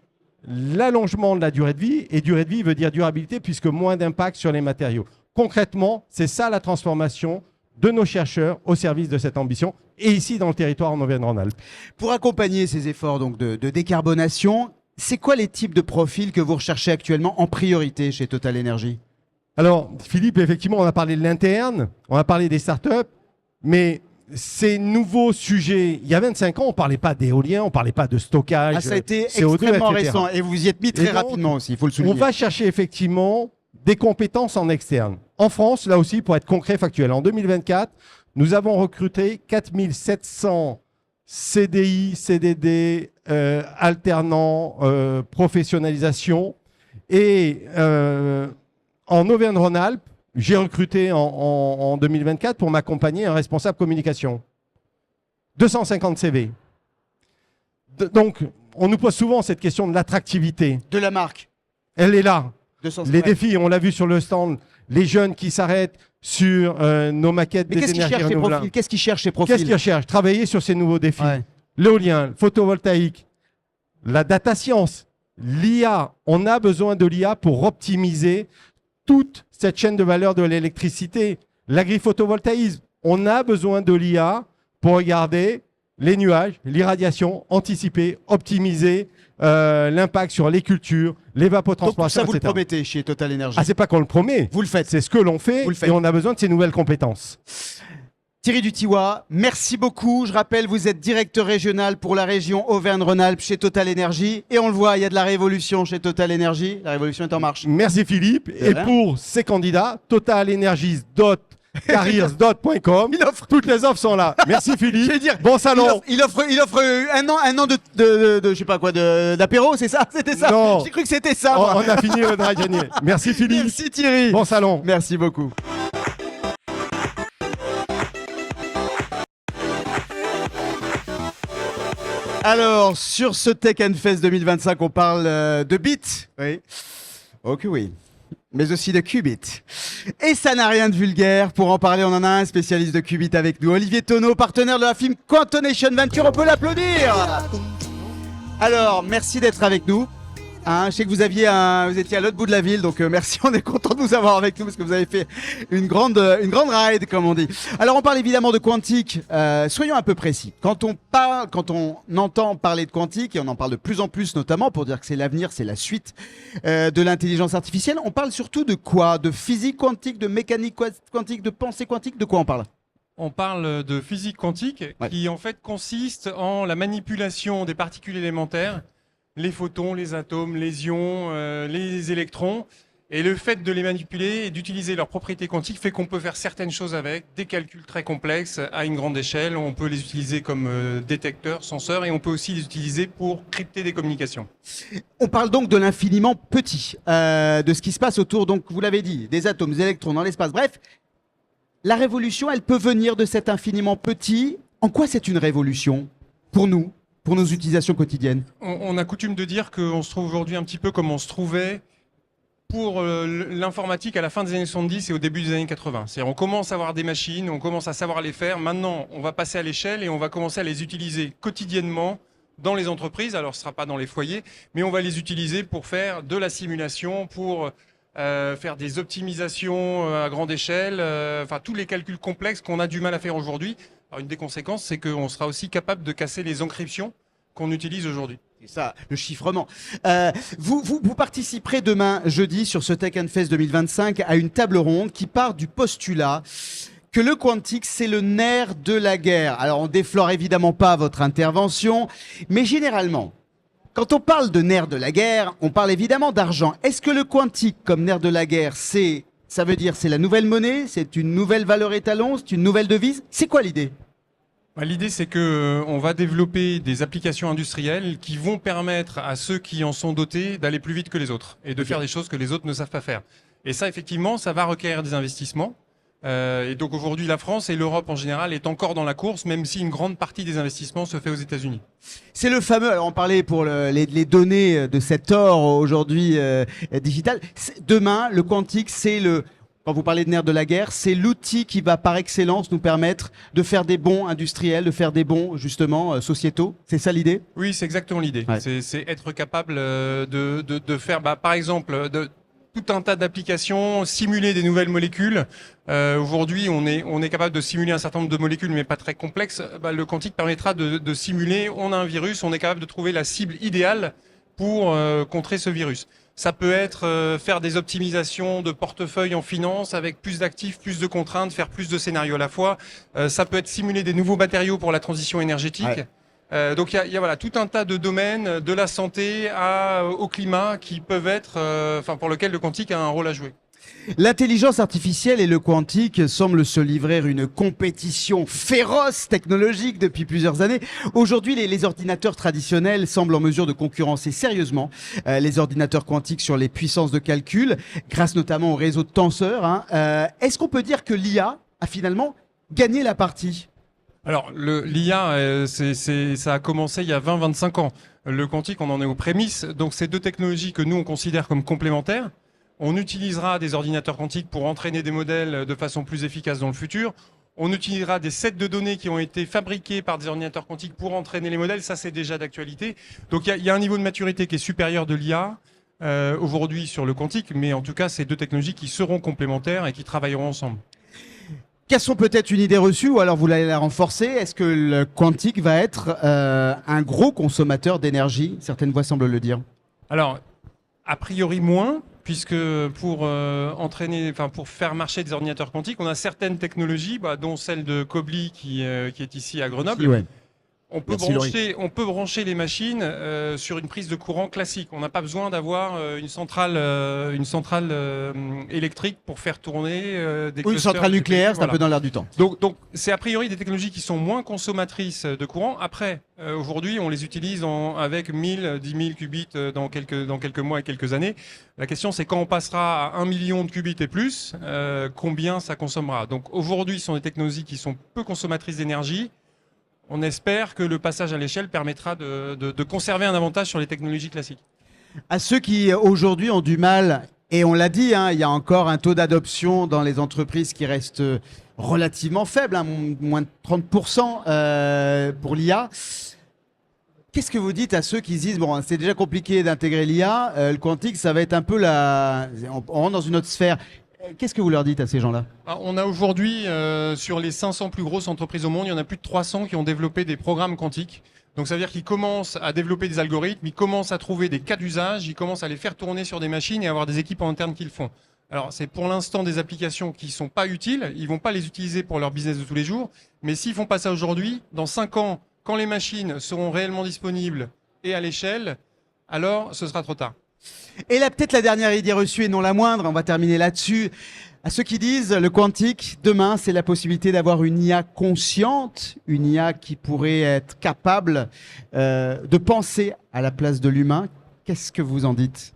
l'allongement de la durée de vie. Et durée de vie veut dire durabilité puisque moins d'impact sur les matériaux. Concrètement, c'est ça la transformation de nos chercheurs au service de cette ambition et ici dans le territoire en Auvergne-Rhône-Alpes. Pour accompagner ces efforts donc, de décarbonation, c'est quoi les types de profils que vous recherchez actuellement en priorité chez Total Energy? Alors, Philippe, effectivement, on a parlé de l'interne, on a parlé des startups, mais ces nouveaux sujets, il y a 25 ans, on ne parlait pas d'éolien, on ne parlait pas de stockage, ça a été CO2, extrêmement etc. récent et vous y êtes mis très rapidement aussi, il faut le souligner. On va chercher effectivement des compétences en externe. En France, là aussi, pour être concret, factuel, en 2024, nous avons recruté 4700 CDI, CDD, alternants, professionnalisation. Et en Auvergne-Rhône-Alpes, j'ai recruté en 2024 pour m'accompagner un responsable communication. 250 CV. Donc, on nous pose souvent cette question de l'attractivité. De la marque. Elle est là. Les défis, on l'a vu sur le stand, les jeunes qui s'arrêtent sur nos maquettes des énergies renouvelables. Qu'est-ce qu'ils cherchent ces profils? Qu'est-ce qu'ils cherchent? Travailler sur ces nouveaux défis. l'éolien, le photovoltaïque, la data science, l'IA. On a besoin de l'IA pour optimiser toute cette chaîne de valeur de l'électricité. L'agri-photovoltaïsme, on a besoin de l'IA pour regarder les nuages, l'irradiation, anticiper, optimiser l'impact sur les cultures, l'évapotranspiration, Donc ça, vous etc. le promettez chez Total Energy. Ah, c'est pas qu'on le promet. Vous le faites. C'est ce que l'on fait et on a besoin de ces nouvelles compétences. Thierry Dutiwa, merci beaucoup. Je rappelle, vous êtes directeur régional pour la région Auvergne-Rhône-Alpes chez Total Energy. Et on le voit, il y a de la révolution chez Total Energy. La révolution est en marche. Merci Philippe. Et pour ces candidats, totalenergies.careers.com. Toutes les offres sont là. Merci Philippe. Bon salon. Il offre un an de je sais pas quoi, d'apéro, c'est ça? C'était ça? Non. J'ai cru que c'était ça. moi. On a fini le drap gagné. Merci Philippe. Merci Thierry. Bon salon. Merci beaucoup. Alors, sur ce Tech Fest 2025, on parle de bits. Oui. Ok, oui. Mais aussi de qubits. Et ça n'a rien de vulgaire. Pour en parler, on en a un spécialiste de qubits avec nous. Olivier Tonneau, partenaire de la film Quantonation Venture. On peut l'applaudir. Alors, merci d'être avec nous. Hein, je sais que vous étiez à l'autre bout de la ville, donc merci, on est content de vous avoir avec nous parce que vous avez fait une grande ride, comme on dit. Alors on parle évidemment de quantique, soyons un peu précis. Quand on entend parler de quantique, et on en parle de plus en plus notamment pour dire que c'est l'avenir, c'est la suite de l'intelligence artificielle, on parle surtout de quoi? De physique quantique, de mécanique quantique, de pensée quantique, de quoi on parle? On parle de physique quantique qui en fait consiste en la manipulation des particules élémentaires, les photons, les atomes, les ions, les électrons. Et le fait de les manipuler et d'utiliser leurs propriétés quantiques fait qu'on peut faire certaines choses avec, des calculs très complexes à une grande échelle. On peut les utiliser comme détecteurs, senseurs, et on peut aussi les utiliser pour crypter des communications. On parle donc de l'infiniment petit, de ce qui se passe autour, donc vous l'avez dit, des atomes, des électrons dans l'espace. Bref, la révolution, elle peut venir de cet infiniment petit. En quoi c'est une révolution pour nous, pour nos utilisations quotidiennes? On a coutume de dire qu'on se trouve aujourd'hui un petit peu comme on se trouvait pour l'informatique à la fin des années 70 et au début des années 80. C'est-à-dire on commence à avoir des machines, on commence à savoir les faire. Maintenant, on va passer à l'échelle et on va commencer à les utiliser quotidiennement dans les entreprises. Alors, ce ne sera pas dans les foyers, mais on va les utiliser pour faire de la simulation, pour faire des optimisations à grande échelle, enfin tous les calculs complexes qu'on a du mal à faire aujourd'hui. Alors, une des conséquences, c'est qu'on sera aussi capable de casser les encryptions qu'on utilise aujourd'hui. C'est ça, le chiffrement. Vous participerez demain, jeudi, sur ce Tech Fest 2025 à une table ronde qui part du postulat que le quantique, c'est le nerf de la guerre. Alors, on déflore évidemment pas votre intervention, mais généralement, quand on parle de nerf de la guerre, on parle évidemment d'argent. Est-ce que le quantique, comme nerf de la guerre, ça veut dire c'est la nouvelle monnaie, c'est une nouvelle valeur étalon, c'est une nouvelle devise? C'est quoi l'idée? L'idée, c'est qu'on va développer des applications industrielles qui vont permettre à ceux qui en sont dotés d'aller plus vite que les autres et de faire des choses que les autres ne savent pas faire. Et ça, effectivement, ça va requérir des investissements. Et donc aujourd'hui, la France et l'Europe en général est encore dans la course, même si une grande partie des investissements se fait aux États-Unis. C'est le fameux, alors on parlait pour les données de cet or aujourd'hui digital. Demain, le quantique, c'est quand vous parlez de nerf de la guerre, c'est l'outil qui va par excellence nous permettre de faire des bons industriels, de faire des bons justement sociétaux. C'est ça l'idée? Oui, c'est exactement l'idée. Ouais. C'est être capable de faire, par exemple, tout un tas d'applications, simuler des nouvelles molécules. Aujourd'hui, on est capable de simuler un certain nombre de molécules, mais pas très complexes. Le quantique permettra de simuler. On a un virus, on est capable de trouver la cible idéale pour contrer ce virus. Ça peut être faire des optimisations de portefeuille en finance avec plus d'actifs, plus de contraintes, faire plus de scénarios à la fois. Ça peut être simuler des nouveaux matériaux pour la transition énergétique. Ouais. Donc il y a voilà, tout un tas de domaines, de la santé au climat, qui peuvent être, pour lequel le quantique a un rôle à jouer. L'intelligence artificielle et le quantique semblent se livrer une compétition féroce technologique depuis plusieurs années. Aujourd'hui, les ordinateurs traditionnels semblent en mesure de concurrencer sérieusement les ordinateurs quantiques sur les puissances de calcul, grâce notamment au réseau de tenseurs. Est-ce qu'on peut dire que l'IA a finalement gagné la partie ? Alors, l'IA, ça a commencé il y a 20-25 ans. Le quantique, on en est aux prémices. Donc, c'est deux technologies que nous, on considère comme complémentaires. On utilisera des ordinateurs quantiques pour entraîner des modèles de façon plus efficace dans le futur. On utilisera des sets de données qui ont été fabriqués par des ordinateurs quantiques pour entraîner les modèles. Ça, c'est déjà d'actualité. Donc, il y a un niveau de maturité qui est supérieur de l'IA aujourd'hui sur le quantique. Mais en tout cas, c'est deux technologies qui seront complémentaires et qui travailleront ensemble. Cassons peut-être une idée reçue, ou alors vous allez la renforcer. Est-ce que le quantique va être un gros consommateur d'énergie? Certaines voix semblent le dire. Alors, a priori moins, puisque pour pour faire marcher des ordinateurs quantiques, on a certaines technologies, dont celle de Kobli qui est ici à Grenoble. Ouais. On peut brancher les machines sur une prise de courant classique. On n'a pas besoin d'avoir une centrale électrique pour faire tourner des Ou une centrale nucléaire, c'est un peu dans l'air du temps. Donc c'est a priori des technologies qui sont moins consommatrices de courant. Après, aujourd'hui, on les utilise avec 1000, 10 000 qubits dans quelques mois et quelques années. La question, c'est quand on passera à 1 million de qubits et plus, combien ça consommera. Donc aujourd'hui, ce sont des technologies qui sont peu consommatrices d'énergie. On espère que le passage à l'échelle permettra de conserver un avantage sur les technologies classiques. À ceux qui aujourd'hui ont du mal, et on l'a dit, il y a encore un taux d'adoption dans les entreprises qui reste relativement faible, moins de 30% pour l'IA. Qu'est-ce que vous dites à ceux qui se disent, bon, c'est déjà compliqué d'intégrer l'IA, le quantique, ça va être un peu on rentre dans une autre sphère. Qu'est-ce que vous leur dites à ces gens-là? On a aujourd'hui, sur les 500 plus grosses entreprises au monde, il y en a plus de 300 qui ont développé des programmes quantiques. Donc ça veut dire qu'ils commencent à développer des algorithmes, ils commencent à trouver des cas d'usage, ils commencent à les faire tourner sur des machines et avoir des équipes en interne qui le font. Alors c'est pour l'instant des applications qui ne sont pas utiles, ils ne vont pas les utiliser pour leur business de tous les jours, mais s'ils ne font pas ça aujourd'hui, dans 5 ans, quand les machines seront réellement disponibles et à l'échelle, alors ce sera trop tard. Et là, peut-être la dernière idée reçue et non la moindre, on va terminer là-dessus. À ceux qui disent le quantique, demain, c'est la possibilité d'avoir une IA consciente, une IA qui pourrait être capable de penser à la place de l'humain. Qu'est-ce que vous en dites?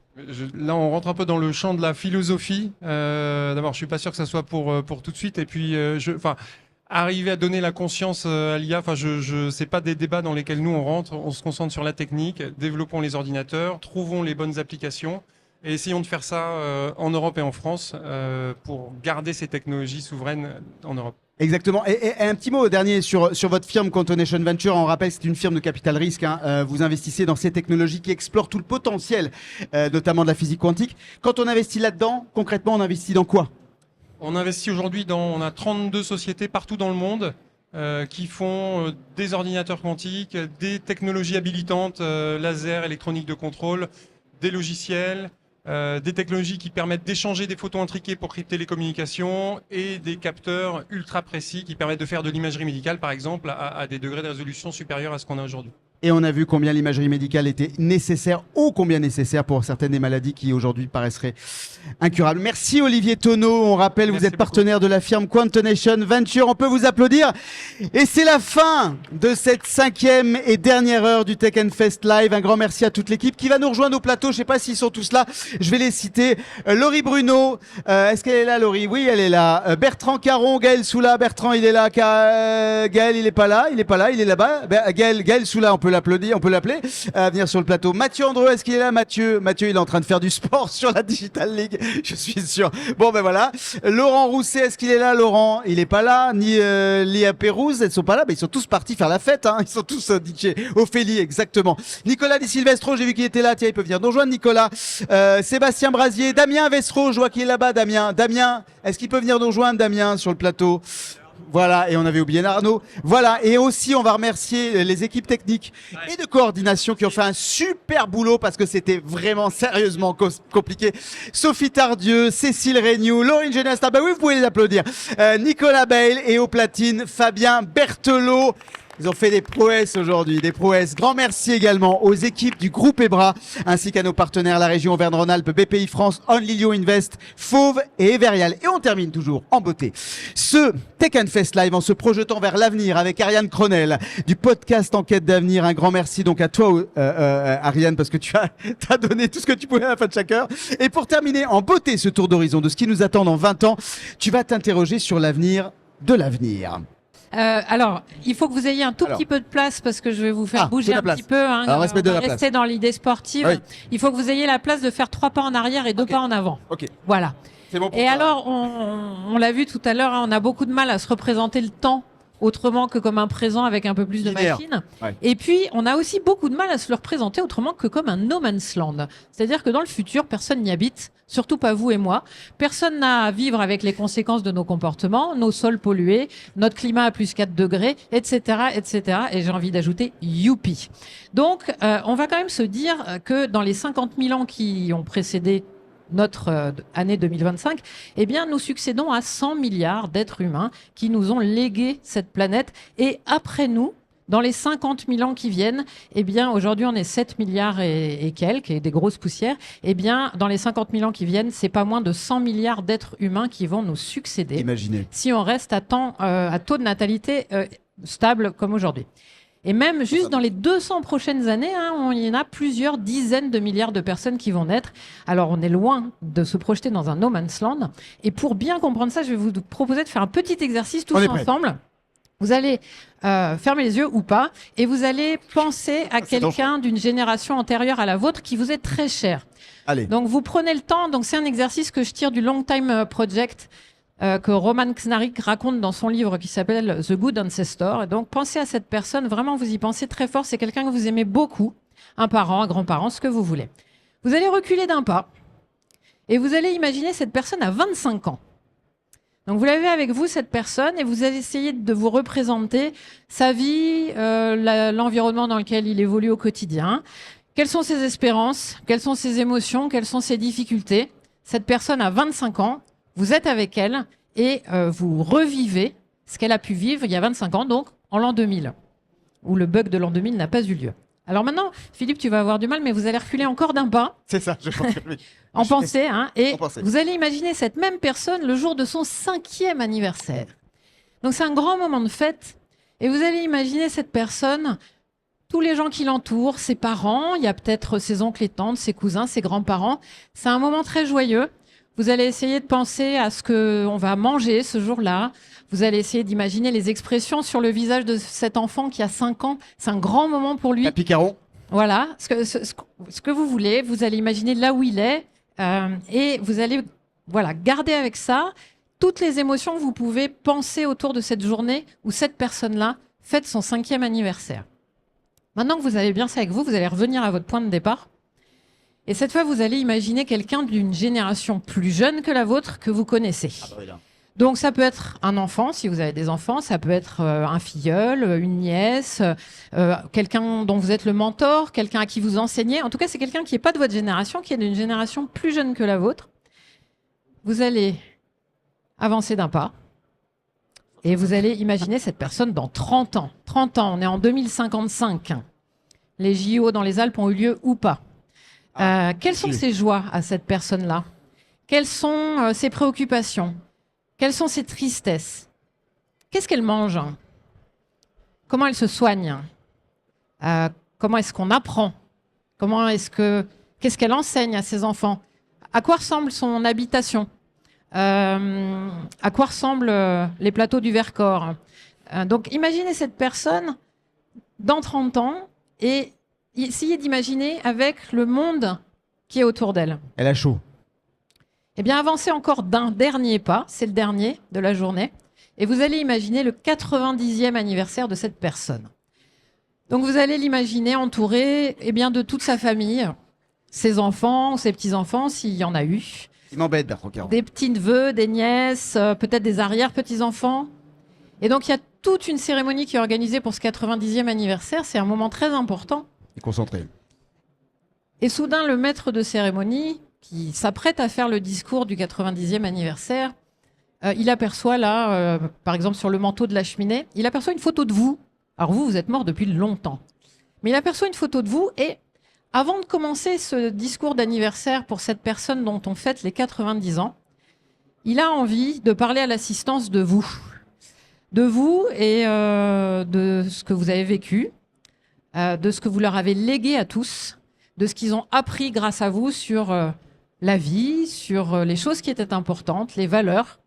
Là, on rentre un peu dans le champ de la philosophie. D'abord, je suis pas sûr que ça soit pour tout de suite. Et puis, arriver à donner la conscience à l'IA, c'est pas des débats dans lesquels nous on rentre. On se concentre sur la technique, développons les ordinateurs, trouvons les bonnes applications et essayons de faire ça en Europe et en France pour garder ces technologies souveraines en Europe. Exactement. Et un petit mot dernier sur votre firme Quantonation Venture. On rappelle que c'est une firme de capital risque. Vous investissez dans ces technologies qui explorent tout le potentiel, notamment de la physique quantique. Quand on investit là-dedans, concrètement, on investit dans quoi? On investit aujourd'hui on a 32 sociétés partout dans le monde qui font des ordinateurs quantiques, des technologies habilitantes, laser, électronique de contrôle, des logiciels, des technologies qui permettent d'échanger des photos intriquées pour crypter les communications et des capteurs ultra précis qui permettent de faire de l'imagerie médicale, par exemple, à des degrés de résolution supérieurs à ce qu'on a aujourd'hui. Et on a vu combien l'imagerie médicale était nécessaire, ô combien nécessaire pour certaines des maladies qui aujourd'hui paraisseraient incurables. Merci Olivier Tonneau. On rappelle, vous êtes partenaire de la firme Quantonation Venture. On peut vous applaudir. Et c'est la fin de cette 5e et dernière heure du Tech Fest Live. Un grand merci à toute l'équipe qui va nous rejoindre au plateau. Je ne sais pas s'ils sont tous là. Je vais les citer. Laurie Bruno. Est-ce qu'elle est là, Laurie? Oui, elle est là. Bertrand Caron, Gaël Soula. Bertrand, il est là. Gaël, il est pas là. Il est pas là. Il est là-bas. Gaël Soula, on peut l'appeler à venir sur le plateau. Mathieu Andreu, est-ce qu'il est là? Mathieu, il est en train de faire du sport sur la Digital League, je suis sûr. Bon, ben voilà. Laurent Rousset, est-ce qu'il est là? Laurent, il est pas là. Ni Léa Pérouse, elles sont pas là. Ils sont tous partis faire la fête. Ils sont tous DJ. Ophélie, exactement. Nicolas Di Silvestro, j'ai vu qu'il était là. Tiens, il peut venir nous rejoindre, Nicolas. Sébastien Brasier, Damien Vestro, je vois qu'il est là-bas. Damien, est-ce qu'il peut venir nous rejoindre, Damien, sur le plateau? Voilà, et on avait oublié Arnaud. Voilà, et aussi on va remercier les équipes techniques et de coordination qui ont fait un super boulot parce que c'était vraiment sérieusement compliqué. Sophie Tardieu, Cécile Regnoux, Laurine Genesta, bah oui, vous pouvez les applaudir. Nicolas Bail et au platine, Fabien Berthelot. Ils ont fait des prouesses aujourd'hui, des prouesses. Grand merci également aux équipes du groupe EBRA, ainsi qu'à nos partenaires, la région Auvergne-Rhône-Alpes, BPI France, Onlilio Invest, Fauve et Everial. Et on termine toujours en beauté ce Tech Fest Live en se projetant vers l'avenir avec Ariane Cronel du podcast Enquête d'avenir. Un grand merci donc à toi, Ariane, parce que tu as donné tout ce que tu pouvais à la fin de chaque heure. Et pour terminer en beauté ce tour d'horizon de ce qui nous attend dans 20 ans, tu vas t'interroger sur l'avenir de l'avenir. Alors, il faut que vous ayez un tout petit peu de place parce que je vais vous faire bouger un petit peu. Alors, rester dans l'idée sportive. Oui. Il faut que vous ayez la place de faire 3 pas en arrière et 2 pas en avant. Ok. Voilà. C'est bon pour Et toi. alors, on l'a vu tout à l'heure, hein, on a beaucoup de mal à se représenter le temps autrement que comme un présent avec un peu plus de Linéaire. machines. Ouais. Et puis, on a aussi beaucoup de mal à se le représenter autrement que comme un no man's land. C'est-à-dire que dans le futur, personne n'y habite, surtout pas vous et moi. Personne n'a à vivre avec les conséquences de nos comportements, nos sols pollués, notre climat à plus 4 degrés, etc., etc. Et j'ai envie d'ajouter youpi. Donc, on va quand même se dire que dans les 50 000 ans qui ont précédé notre année 2025, eh bien, nous succédons à 100 milliards d'êtres humains qui nous ont légué cette planète. Et après nous, dans les 50 000 ans qui viennent, eh bien, aujourd'hui, on est 7 milliards et quelques, et des grosses poussières. Eh bien, dans les 50 000 ans qui viennent, c'est pas moins de 100 milliards d'êtres humains qui vont nous succéder. Imaginez. Si on reste à taux de natalité stable comme aujourd'hui. Et même juste dans les 200 prochaines années, hein, il y en a plusieurs dizaines de milliards de personnes qui vont naître. Alors on est loin de se projeter dans un no man's land. Et pour bien comprendre ça, je vais vous proposer de faire un petit exercice tous ensemble. Vous allez fermer les yeux ou pas, et vous allez penser à quelqu'un d'une génération antérieure à la vôtre qui vous est très cher. Allez. Donc vous prenez le temps. Donc c'est un exercice que je tire du Long Time Project. Que Roman Kznarik raconte dans son livre qui s'appelle The Good Ancestor. Et donc, pensez à cette personne, vraiment, vous y pensez très fort. C'est quelqu'un que vous aimez beaucoup, un parent, un grand-parent, ce que vous voulez. Vous allez reculer d'un pas et vous allez imaginer cette personne à 25 ans. Donc, vous l'avez avec vous, cette personne, et vous allez essayer de vous représenter sa vie, l'environnement dans lequel il évolue au quotidien. Quelles sont ses espérances? Quelles sont ses émotions? Quelles sont ses difficultés? Cette personne a 25 ans. Vous êtes avec elle et vous revivez ce qu'elle a pu vivre il y a 25 ans, donc en l'an 2000, où le bug de l'an 2000 n'a pas eu lieu. Alors maintenant, Philippe, tu vas avoir du mal, mais vous allez reculer encore d'un pas. C'est ça, je pense que oui. En pensée, hein, et En pensée. vous allez imaginer cette même personne le jour de son 5e anniversaire. Donc c'est un grand moment de fête, et vous allez imaginer cette personne, tous les gens qui l'entourent, ses parents, il y a peut-être ses oncles et tantes, ses cousins, ses grands-parents. C'est un moment très joyeux. Vous allez essayer de penser à ce qu'on va manger ce jour-là. Vous allez essayer d'imaginer les expressions sur le visage de cet enfant qui a 5 ans. C'est un grand moment pour lui. Picaron. Voilà, ce que vous voulez. Vous allez imaginer là où il est. Et vous allez garder avec ça toutes les émotions que vous pouvez penser autour de cette journée où cette personne-là fête son 5e anniversaire. Maintenant que vous avez bien ça avec vous, vous allez revenir à votre point de départ. Et cette fois, vous allez imaginer quelqu'un d'une génération plus jeune que la vôtre que vous connaissez. Donc ça peut être un enfant, si vous avez des enfants, ça peut être un filleul, une nièce, quelqu'un dont vous êtes le mentor, quelqu'un à qui vous enseignez. En tout cas, c'est quelqu'un qui n'est pas de votre génération, qui est d'une génération plus jeune que la vôtre. Vous allez avancer d'un pas et vous allez imaginer cette personne dans 30 ans. 30 ans, on est en 2055. Les JO dans les Alpes ont eu lieu ou pas? Quelles sont ses joies à cette personne-là? Quelles sont ses préoccupations? Quelles sont ses tristesses? Qu'est-ce qu'elle mange? Comment elle se soigne? Comment est-ce qu'on apprend? Qu'est-ce qu'elle enseigne à ses enfants? À quoi ressemble son habitation? À quoi ressemblent les plateaux du Vercors? Donc imaginez cette personne dans 30 ans et essayez d'imaginer avec le monde qui est autour d'elle. Elle a chaud. Eh bien, avancez encore d'un dernier pas, c'est le dernier de la journée, et vous allez imaginer le 90e anniversaire de cette personne. Donc vous allez l'imaginer entouré de toute sa famille, ses enfants, ses petits-enfants, s'il y en a eu. Il m'embête, Bertrand Caron. Des petits-neveux, des nièces, peut-être des arrière-petits-enfants. Et donc il y a toute une cérémonie qui est organisée pour ce 90e anniversaire, c'est un moment très important. Et concentré. Et soudain, le maître de cérémonie, qui s'apprête à faire le discours du 90e anniversaire, il aperçoit là, par exemple sur le manteau de la cheminée, il aperçoit une photo de vous. Alors vous êtes mort depuis longtemps. Mais il aperçoit une photo de vous et avant de commencer ce discours d'anniversaire pour cette personne dont on fête les 90 ans, il a envie de parler à l'assistance de vous. De vous et de ce que vous avez vécu, de ce que vous leur avez légué à tous, de ce qu'ils ont appris grâce à vous sur la vie, sur les choses qui étaient importantes, les valeurs,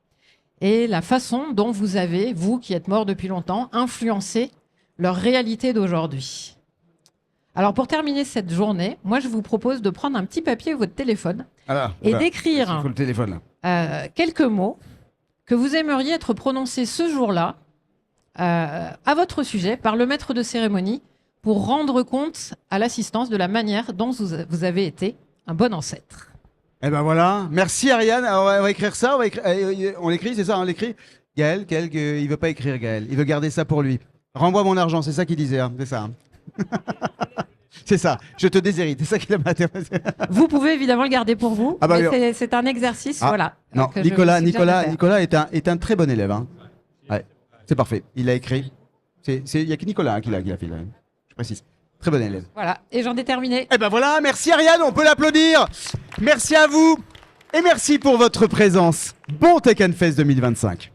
et la façon dont vous avez, vous qui êtes morts depuis longtemps, influencé leur réalité d'aujourd'hui. Alors pour terminer cette journée, moi je vous propose de prendre un petit papier ou votre téléphone et d'écrire Il faut le téléphone là. quelques mots que vous aimeriez être prononcés ce jour-là à votre sujet par le maître de cérémonie pour rendre compte à l'assistance de la manière dont vous avez été un bon ancêtre. Eh ben voilà, merci Ariane. Alors, on va écrire ça, on l'écrit, c'est ça, on l'écrit. Gaël, il veut pas écrire Gaël, il veut garder ça pour lui. Renvoie mon argent, c'est ça qu'il disait, hein, c'est ça. Hein. C'est ça, je te déshérite, c'est ça qu'il a maté. Vous pouvez évidemment le garder pour vous, Ah bah, mais c'est un exercice, Ah, voilà. Non, que je me Nicolas suis bien fait. est un très bon élève. Hein. Ouais, c'est parfait, il a écrit. Il n'y a que Nicolas hein, qui l'a fait, là. Je précise. Très bon élève. Voilà, et j'en ai terminé. Eh ben voilà, merci Ariane, on peut l'applaudir. Merci à vous et merci pour votre présence. Bon Tech Fest 2025.